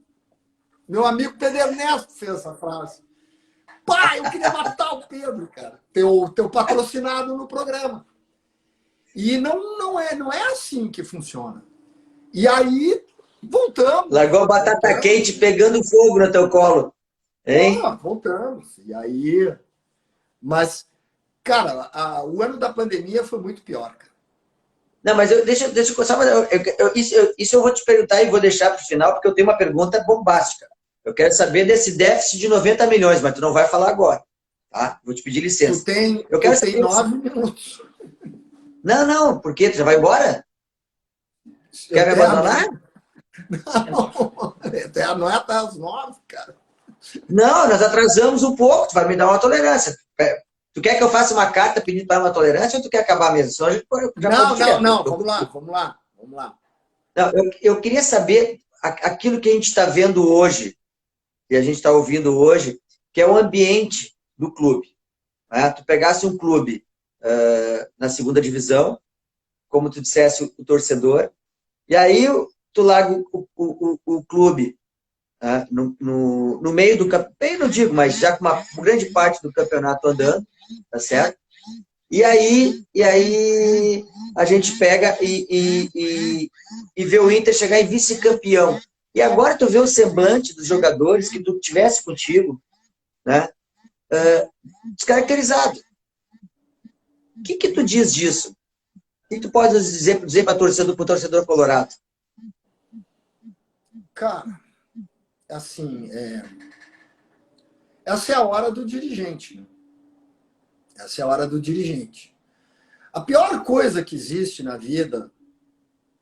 Meu amigo Pedro Ernesto fez essa frase. Pá, eu queria matar o Pedro, cara. Teu patrocinado no programa. E não é assim que funciona. E aí, voltamos. Largou a batata quente pegando fogo no teu colo. Hein? Pô, voltamos. E aí... Mas, cara, o ano da pandemia foi muito pior, cara. Não, mas deixa eu só isso eu vou te perguntar e vou deixar para o final, porque eu tenho uma pergunta bombástica. Eu quero saber desse déficit de 90 milhões, mas tu não vai falar agora. Tá? Vou te pedir licença. Eu quero saber 9 minutos. Não, por quê? Tu já vai embora? Quer me abandonar? Não é até as 9, cara. Não, nós atrasamos um pouco, tu vai me dar uma tolerância. Tu quer que eu faça uma carta pedindo para uma tolerância ou tu quer acabar mesmo? Senão a gente não. Vamos lá. Não, eu queria saber aquilo que a gente está vendo hoje, que a gente está ouvindo hoje, que é o ambiente do clube. Né? Tu pegasse um clube na segunda divisão, como tu dissesse, o torcedor, e aí tu larga o clube no meio do campeonato, bem não digo, mas já com uma grande parte do campeonato andando, tá certo? E aí a gente pega e vê o Inter chegar em vice-campeão. E agora tu vê o semblante dos jogadores que tu tivesse contigo, né? Descaracterizado. O que tu diz disso? O que tu pode dizer para o torcedor colorado? Cara, assim, essa é a hora do dirigente, né? Essa é a hora do dirigente. A pior coisa que existe na vida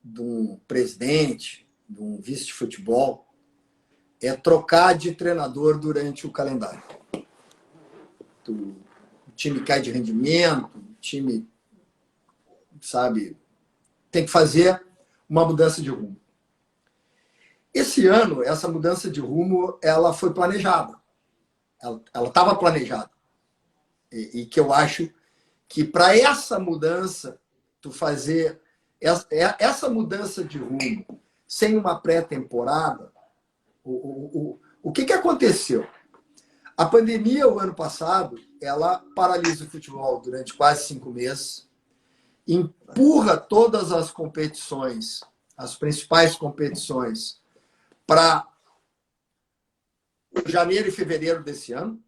de um presidente, de um vice de futebol, é trocar de treinador durante o calendário. O time cai de rendimento, o time, sabe, tem que fazer uma mudança de rumo. Esse ano, essa mudança de rumo, ela foi planejada. Ela estava planejada. E que eu acho que para essa mudança, tu fazer essa mudança de rumo sem uma pré-temporada, o que aconteceu? A pandemia, o ano passado, ela paralisa o futebol durante quase 5 meses, empurra todas as competições, as principais competições, para janeiro e fevereiro desse ano.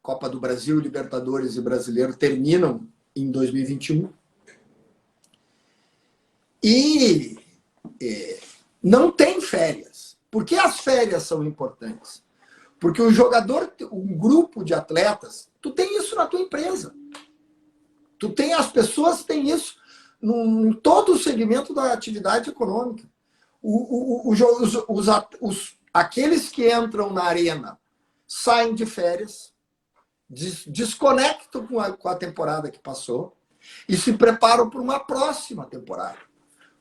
Copa do Brasil, Libertadores e Brasileiro terminam em 2021. E não tem férias. Por que as férias são importantes? Porque o jogador, um grupo de atletas, tu tem isso na tua empresa. As pessoas têm isso em todo o segmento da atividade econômica. Aqueles que entram na arena saem de férias, desconectam com a temporada que passou e se preparam para uma próxima temporada,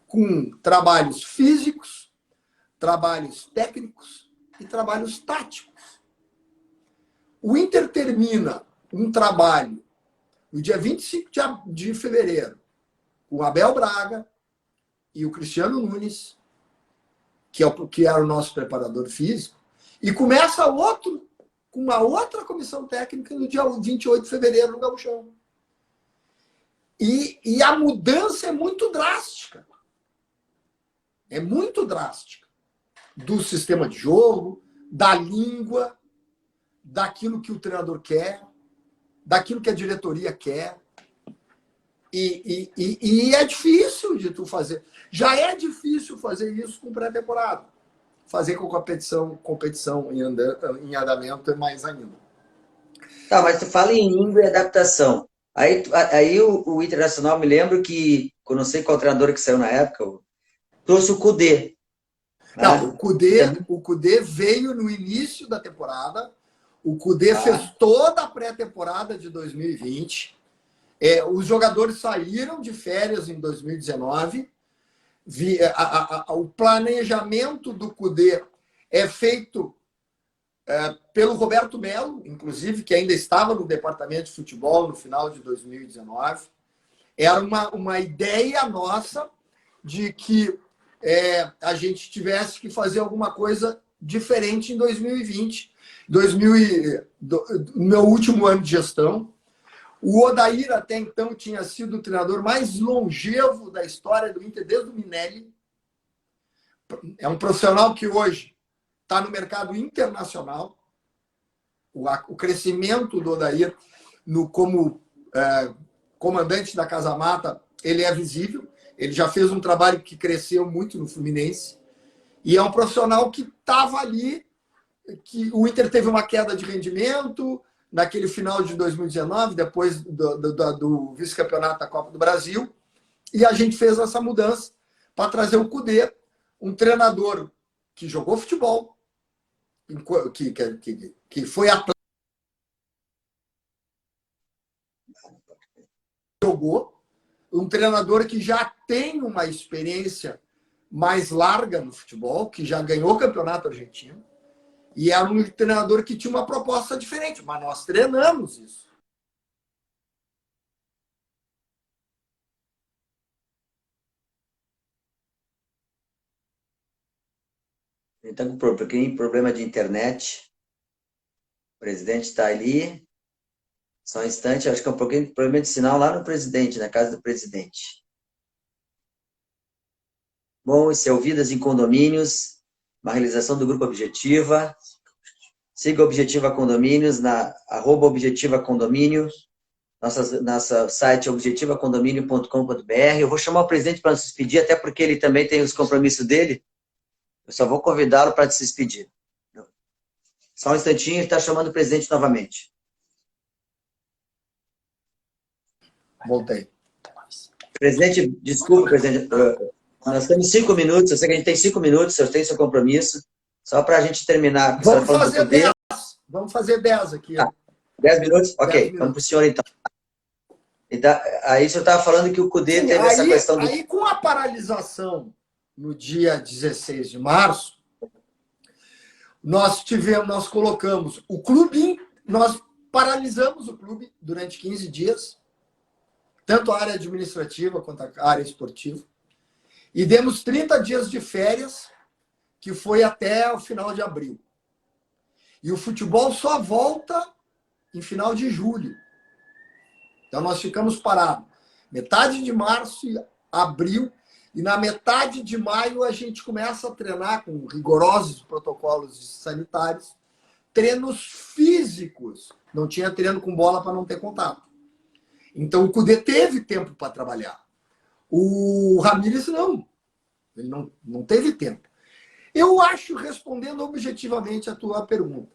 com trabalhos físicos, trabalhos técnicos e trabalhos táticos. O Inter termina um trabalho no dia 25 de fevereiro com o Abel Braga e o Cristiano Nunes, que era o nosso preparador físico, e começa outro com uma outra comissão técnica no dia 28 de fevereiro no Gauchão. E a mudança é muito drástica. É muito drástica. Do sistema de jogo, da língua, daquilo que o treinador quer, daquilo que a diretoria quer. E é difícil de tu fazer. Já é difícil fazer isso com pré-temporada. Fazer com competição em andamento é mais ainda. Tá, mas tu fala em língua e adaptação. Aí o Internacional, me lembro que, eu não sei qual treinador que saiu na época, trouxe o Kudê. Não, o Kudê veio no início da temporada. O Kudê fez toda a pré-temporada de 2020. Os jogadores saíram de férias em 2019. O planejamento do Kudê é feito pelo Roberto Melo, inclusive, que ainda estava no departamento de futebol no final de 2019. Era uma ideia nossa de que a gente tivesse que fazer alguma coisa diferente em 2020, no meu último ano de gestão. O Odair, até então, tinha sido o treinador mais longevo da história do Inter, desde o Minelli. É um profissional que hoje está no mercado internacional. O crescimento do Odair como comandante da Casa Mata, ele é visível. Ele já fez um trabalho que cresceu muito no Fluminense. E é um profissional que estava ali, que o Inter teve uma queda de rendimento naquele final de 2019, depois do vice-campeonato da Copa do Brasil. E a gente fez essa mudança para trazer o Kudê, um treinador que jogou futebol, que foi atleta, jogou, um treinador que já tem uma experiência mais larga no futebol, que já ganhou o campeonato argentino, e era um treinador que tinha uma proposta diferente, mas nós treinamos isso. Então, com um problema de internet. O presidente está ali. Só um instante, acho que é um pouquinho de problema de sinal lá no presidente, na casa do presidente. Bom, esse é o Vidas em Condomínios, uma realização do Grupo Objetiva. Siga Objetiva Condomínios na @Objetiva Condomínio. Nosso site é objetivacondomínio.com.br. Eu vou chamar o presidente para se despedir, até porque ele também tem os compromissos dele. Eu só vou convidá-lo para se despedir. Só um instantinho, ele está chamando o presidente novamente. Voltei. Presidente, desculpa, presidente. Nós temos 5 minutos, eu sei que a gente tem 5 minutos, eu tenho seu compromisso. Só para a gente terminar. Vamos fazer 10. Vamos fazer 10 aqui. Tá. 10 minutos? Ok, 10 minutos. Vamos para o senhor então. Aí o senhor estava falando que o Kudê teve essa questão do... Aí, com a paralisação no dia 16 de março, nós colocamos o clube, nós paralisamos o clube durante 15 dias, tanto a área administrativa quanto a área esportiva, e demos 30 dias de férias, que foi até o final de abril. E o futebol só volta em final de julho. Então nós ficamos parados metade de março e abril, e na metade de maio a gente começa a treinar com rigorosos protocolos sanitários, treinos físicos. Não tinha treino com bola para não ter contato. Então o Kudê teve tempo para trabalhar. O Ramírez não. Ele não teve tempo. Eu acho, respondendo objetivamente a tua pergunta,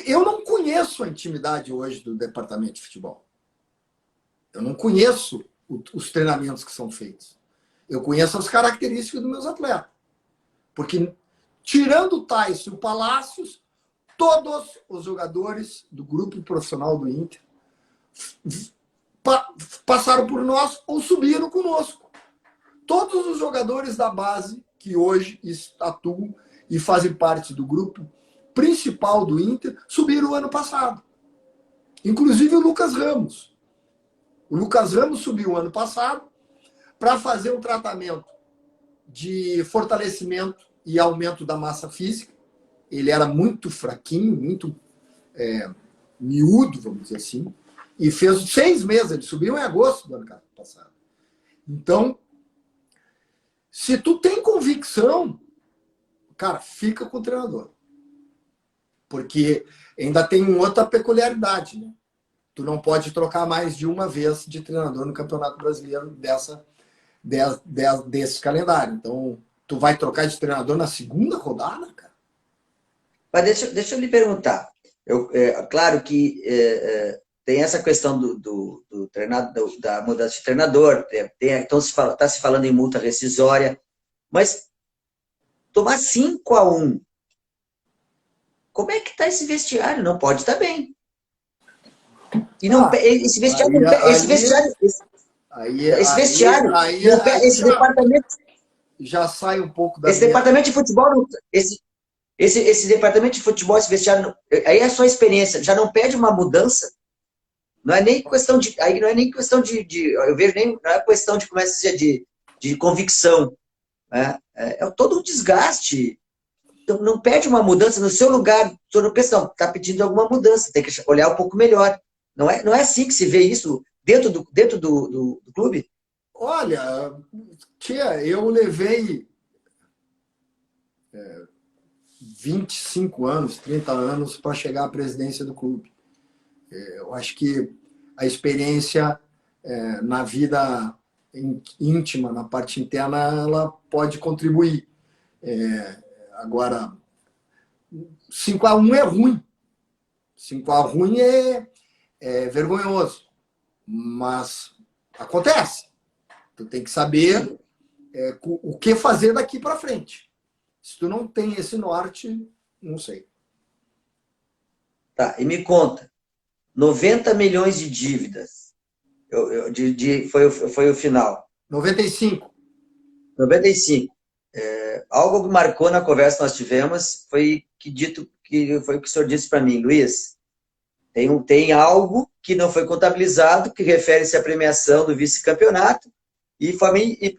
eu não conheço a intimidade hoje do departamento de futebol. Eu não conheço os treinamentos que são feitos. Eu conheço as características dos meus atletas. Porque, tirando o Tyson e o Palácios, todos os jogadores do grupo profissional do Inter passaram por nós ou subiram conosco. Todos os jogadores da base que hoje atuam e fazem parte do grupo principal do Inter subiram o ano passado. Inclusive o Lucas Ramos. O Lucas Ramos subiu o ano passado para fazer um tratamento de fortalecimento e aumento da massa física. Ele era muito fraquinho, muito miúdo, vamos dizer assim. E fez 6 meses, ele subiu em agosto do ano passado. Então, se tu tem convicção, cara, fica com o treinador. Porque ainda tem outra peculiaridade, né? Tu não pode trocar mais de uma vez de treinador no Campeonato Brasileiro desse calendário. Então, tu vai trocar de treinador na segunda rodada, cara? Mas deixa eu lhe perguntar. Claro que tem essa questão do treinador, da mudança de treinador, então está se falando em multa rescisória, mas tomar 5-1, como é que está esse vestiário? Não pode estar bem. E não, esse vestiário, esse departamento já sai um pouco da departamento de futebol, esse departamento de futebol, esse vestiário, aí é a sua experiência, já não pede uma mudança? Não é nem questão de, aí não é nem questão eu vejo nem, não é questão de, como é que se diz, de convicção, né? É todo um desgaste. Então, não pede uma mudança no seu lugar. O senhor não pensa, não, está pedindo alguma mudança, tem que olhar um pouco melhor. Não é assim que se vê isso dentro do clube? Olha, tia, eu levei 25 anos, 30 anos para chegar à presidência do clube. Eu acho que a experiência na vida íntima, na parte interna, ela pode contribuir. Agora, 5-1 é ruim. 5-1 ruim é vergonhoso. Mas acontece. Tu tem que saber o que fazer daqui para frente. Se tu não tem esse norte, não sei. Tá, e me conta, 90 milhões de dívidas. Foi o final. 95. 95. Algo que marcou na conversa que nós tivemos foi foi o que o senhor disse para mim, Luiz. Tem algo que não foi contabilizado, que refere-se à premiação do vice-campeonato, e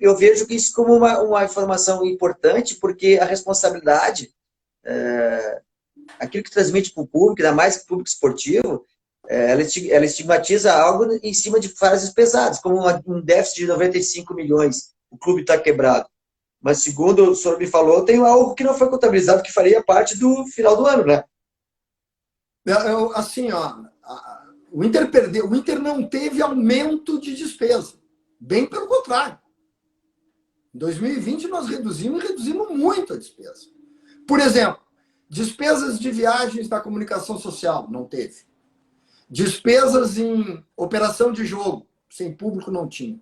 eu vejo isso como uma informação importante, porque a responsabilidade, aquilo que transmite para o público, ainda mais público esportivo, ela estigmatiza algo em cima de frases pesadas, como um déficit de 95 milhões, o clube está quebrado. Mas, segundo o senhor me falou, tem algo que não foi contabilizado, que faria parte do final do ano, né? Assim, o Inter perdeu. O Inter não teve aumento de despesa. Bem pelo contrário. Em 2020, nós reduzimos muito a despesa. Por exemplo, despesas de viagens da comunicação social, não teve. Despesas em operação de jogo, sem público, não tinha.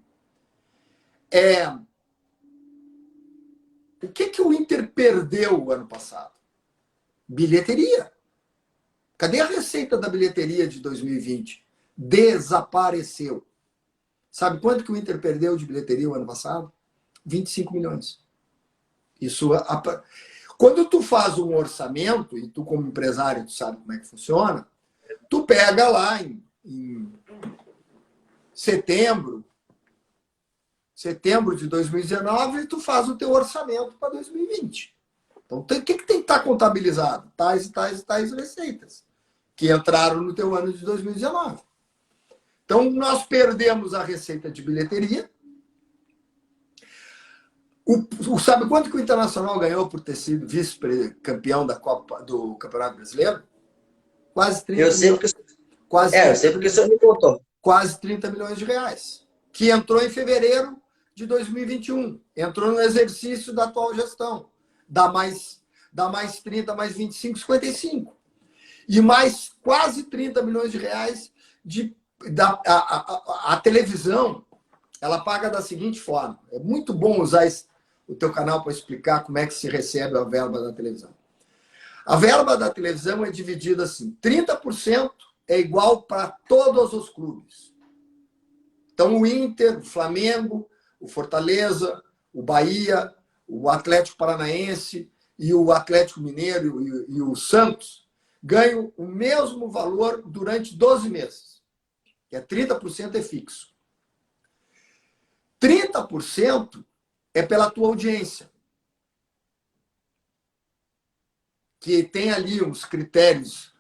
O que o Inter perdeu o ano passado? Bilheteria. Cadê a receita da bilheteria de 2020? Desapareceu. Sabe quanto que o Inter perdeu de bilheteria o ano passado? 25 milhões. Isso, quando tu faz um orçamento, e tu como empresário tu sabe como é que funciona, tu pega lá em setembro de 2019 e tu faz o teu orçamento para 2020. Então, o que tem que estar contabilizado? Tais e tais e tais receitas que entraram no teu ano de 2019. Então, nós perdemos a receita de bilheteria. Sabe quanto que o Internacional ganhou por ter sido vice-campeão do Campeonato Brasileiro? Quase 30 Eu sei milhões. eu sei porque o senhor me contou. Quase 30 milhões de reais. Que entrou em fevereiro de 2021. Entrou no exercício da atual gestão. Dá mais 30, mais 25, 55. E mais quase 30 milhões de reais a televisão, ela paga da seguinte forma. É muito bom usar o teu canal para explicar como é que se recebe a verba da televisão. A verba da televisão é dividida assim. 30% é igual para todos os clubes. Então, o Inter, o Flamengo, o Fortaleza, o Bahia, o Atlético Paranaense e o Atlético Mineiro e o Santos ganham o mesmo valor durante 12 meses. Que 30% é fixo. 30% é pela tua audiência. Que tem ali uns critérios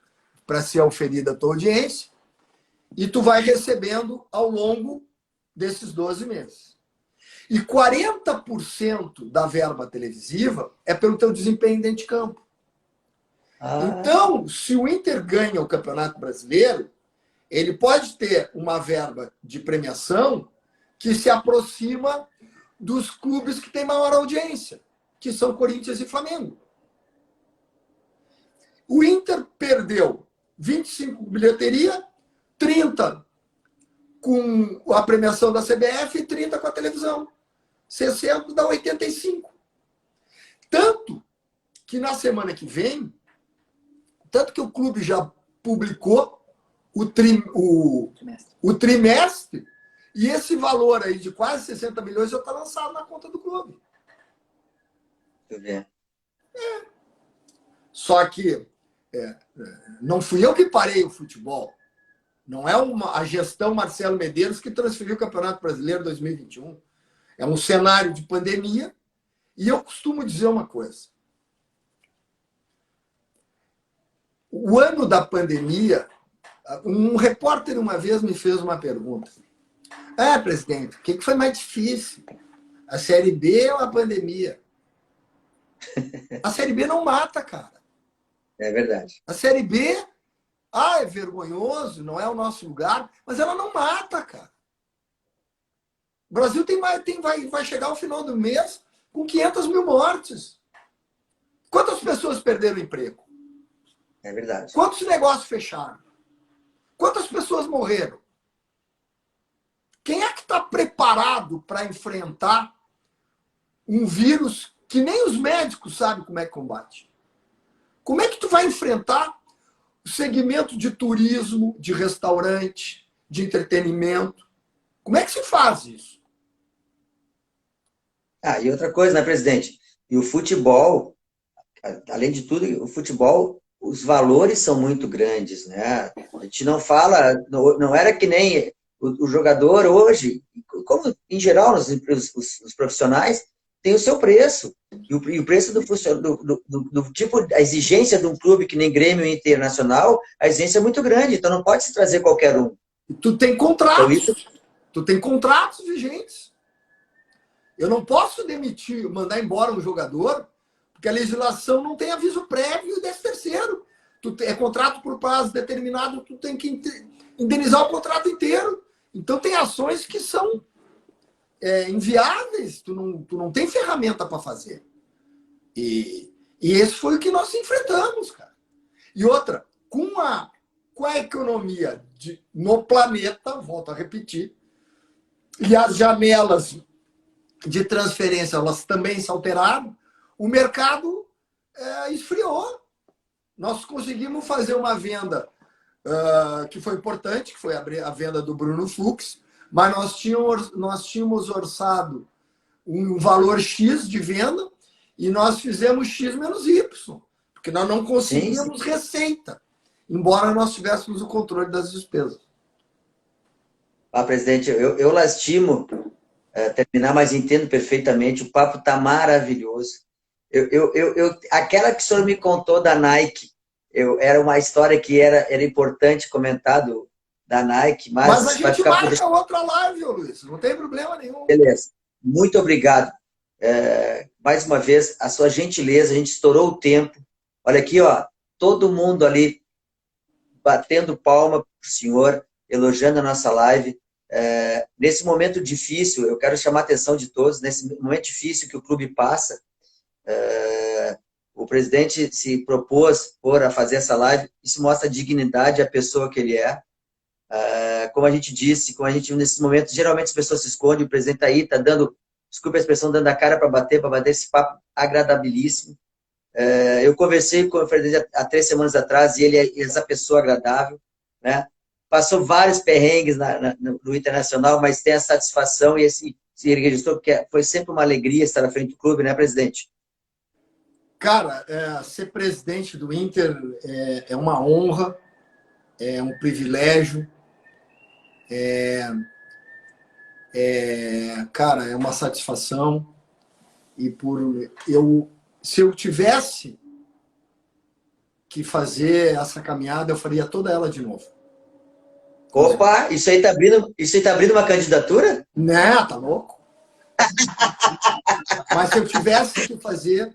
para ser oferida a tua audiência e tu vai recebendo ao longo desses 12 meses. E 40% da verba televisiva é pelo teu desempenho dentro de campo. Então, se o Inter ganha o Campeonato Brasileiro, ele pode ter uma verba de premiação que se aproxima dos clubes que têm maior audiência, que são Corinthians e Flamengo. O Inter perdeu 25 com bilheteria, 30 com a premiação da CBF e 30 com a televisão. 60 dá 85. Tanto que na semana que vem, tanto que o clube já publicou o trimestre, e esse valor aí de quase 60 milhões já está lançado na conta do clube. Deixa eu ver. Só que não fui eu que parei o futebol. Não é a gestão Marcelo Medeiros que transferiu o Campeonato Brasileiro 2021. É um cenário de pandemia. E eu costumo dizer uma coisa. o ano da pandemia, um repórter uma vez me fez uma pergunta. Presidente, o que foi mais difícil? A Série B ou a pandemia? A Série B não mata, cara. É verdade. A Série B, é vergonhoso, não é o nosso lugar, mas ela não mata, cara. O Brasil vai chegar ao final do mês com 500 mil mortes. Quantas pessoas perderam o emprego? É verdade. Quantos negócios fecharam? Quantas pessoas morreram? Quem é que está preparado para enfrentar um vírus que nem os médicos sabem como é que combate? Como é que tu vai enfrentar o segmento de turismo, de restaurante, de entretenimento? Como é que se faz isso? E outra coisa, né, presidente? E o futebol, além de tudo, o futebol, os valores são muito grandes, né? A gente não fala, não era que nem o jogador hoje, como em geral os profissionais, tem o seu preço. E o preço do tipo, a exigência de um clube que nem Grêmio Internacional, a exigência é muito grande, então não pode se trazer qualquer um. Tu tem contratos, então, tu tem contratos vigentes. Eu não posso demitir, mandar embora um jogador, porque a legislação não tem aviso prévio e 13º. É contrato por prazo determinado, tu tem que indenizar o contrato inteiro. Então tem ações que são inviáveis, tu não tem ferramenta para fazer. E esse foi o que nós enfrentamos, cara. E outra, com a economia no planeta, volto a repetir, e as janelas de transferência, elas também se alteraram, o mercado esfriou. Nós conseguimos fazer uma venda que foi importante, que foi a venda do Bruno Fux, mas nós tínhamos orçado um valor X de venda e nós fizemos X menos Y, porque nós não conseguíamos receita, embora nós tivéssemos o controle das despesas. Presidente, eu lastimo terminar, mas entendo perfeitamente, o papo está maravilhoso. Aquela que o senhor me contou da Nike, era uma história que era importante comentar da Nike, mas a gente marca outra live, Luiz, não tem problema nenhum. Beleza, muito obrigado. Mais uma vez, a sua gentileza, a gente estourou o tempo. Olha aqui, todo mundo ali batendo palma para o senhor, elogiando a nossa live. Nesse momento difícil, eu quero chamar a atenção de todos, nesse momento difícil que o clube passa, o presidente se propôs a fazer essa live, isso mostra a dignidade, a pessoa que ele é. Como a gente disse, nesses momentos, geralmente as pessoas se escondem, o presidente está aí, está dando, desculpa a expressão, dando a cara para bater esse papo agradabilíssimo. Eu conversei com o presidente há 3 semanas atrás e ele é essa pessoa agradável, né? Passou vários perrengues no Internacional, mas tem a satisfação e ele registrou que foi sempre uma alegria estar à frente do clube, né, presidente? Cara, ser presidente do Inter é uma honra, é um privilégio, cara, é uma satisfação. E se eu tivesse que fazer essa caminhada, eu faria toda ela de novo. Opa, isso aí tá abrindo uma candidatura? Né, tá louco? Mas se eu tivesse que fazer,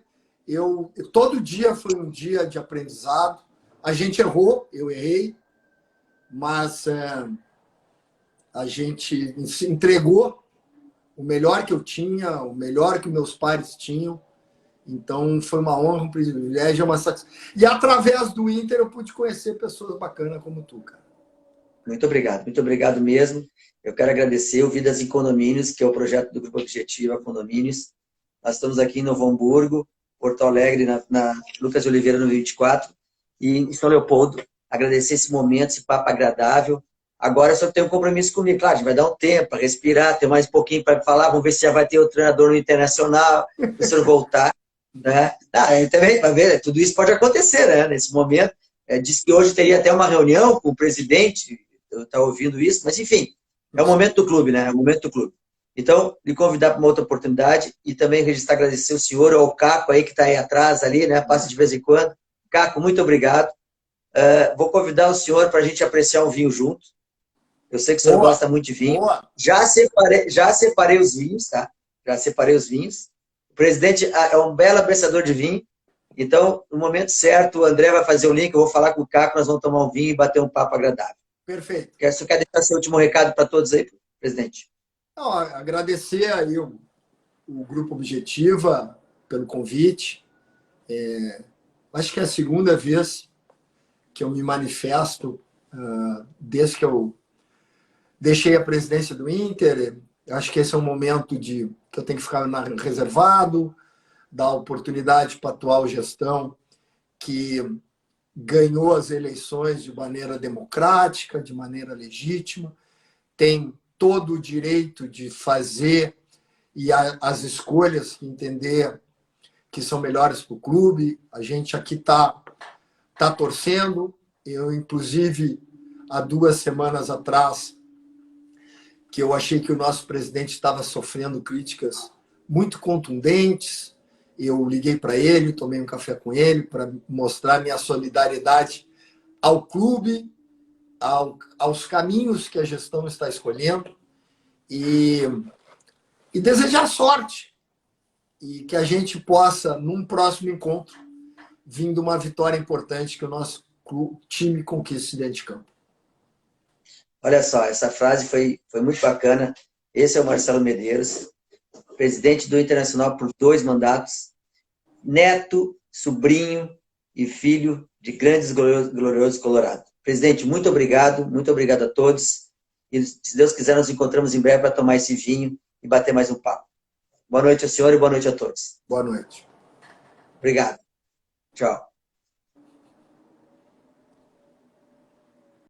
todo dia foi um dia de aprendizado. A gente errou, eu errei, mas a gente se entregou o melhor que eu tinha, o melhor que meus pais tinham. Então foi uma honra, um privilégio, uma satisfação. E através do Inter eu pude conhecer pessoas bacanas como tu, cara. Muito obrigado mesmo. Eu quero agradecer o Vidas em Condomínios, que é o projeto do Grupo Objetiva Condomínios. Nós estamos aqui em Novo Hamburgo, Porto Alegre, na Lucas de Oliveira, no 24, e em São Leopoldo. Agradecer esse momento, esse papo agradável. Agora só tem um compromisso comigo. Claro, a gente vai dar um tempo para respirar, ter mais um pouquinho para falar. Vamos ver se já vai ter o treinador no Internacional, se o senhor voltar. Né? Também, vai ver, tudo isso pode acontecer, né? Nesse momento. Disse que hoje teria até uma reunião com o presidente, eu estava ouvindo isso, mas enfim, é o momento do clube, né? É o momento do clube. Então, lhe convidar para uma outra oportunidade e também registrar, agradecer o senhor, ao Caco aí que está aí atrás, ali, né? Passa de vez em quando. Caco, muito obrigado. Vou convidar o senhor para a gente apreciar um vinho junto. Eu sei que o senhor Boa, gosta muito de vinho. boa. Já separei os vinhos, tá? Já separei os vinhos. O presidente é um belo apreciador de vinho. Então, no momento certo, o André vai fazer o link, eu vou falar com o Caco, nós vamos tomar um vinho e bater um papo agradável. Perfeito. Você quer deixar seu último recado para todos aí, presidente? Não, agradecer aí o Grupo Objetiva pelo convite. Acho que é a segunda vez que eu me manifesto desde que eu deixei a presidência do Inter. Acho que esse é um momento que eu tenho que ficar reservado, dar oportunidade para a atual gestão que ganhou as eleições de maneira democrática, de maneira legítima, tem todo o direito de fazer e as escolhas que entender que são melhores para o clube. A gente aqui tá torcendo. Eu, inclusive, há 2 semanas atrás, que eu achei que o nosso presidente estava sofrendo críticas muito contundentes. Eu liguei para ele, tomei um café com ele para mostrar minha solidariedade ao clube, aos caminhos que a gestão está escolhendo e desejar sorte e que a gente possa, num próximo encontro, vir de uma vitória importante que o nosso time conquiste dentro de campo. Olha só, essa frase foi muito bacana. Esse é o Marcelo Medeiros, presidente do Internacional por 2 mandatos, neto, sobrinho e filho de grandes gloriosos Colorado. Presidente, muito obrigado a todos. E, se Deus quiser, nos encontramos em breve para tomar esse vinho e bater mais um papo. Boa noite ao senhor e boa noite a todos. Boa noite. Obrigado. Tchau.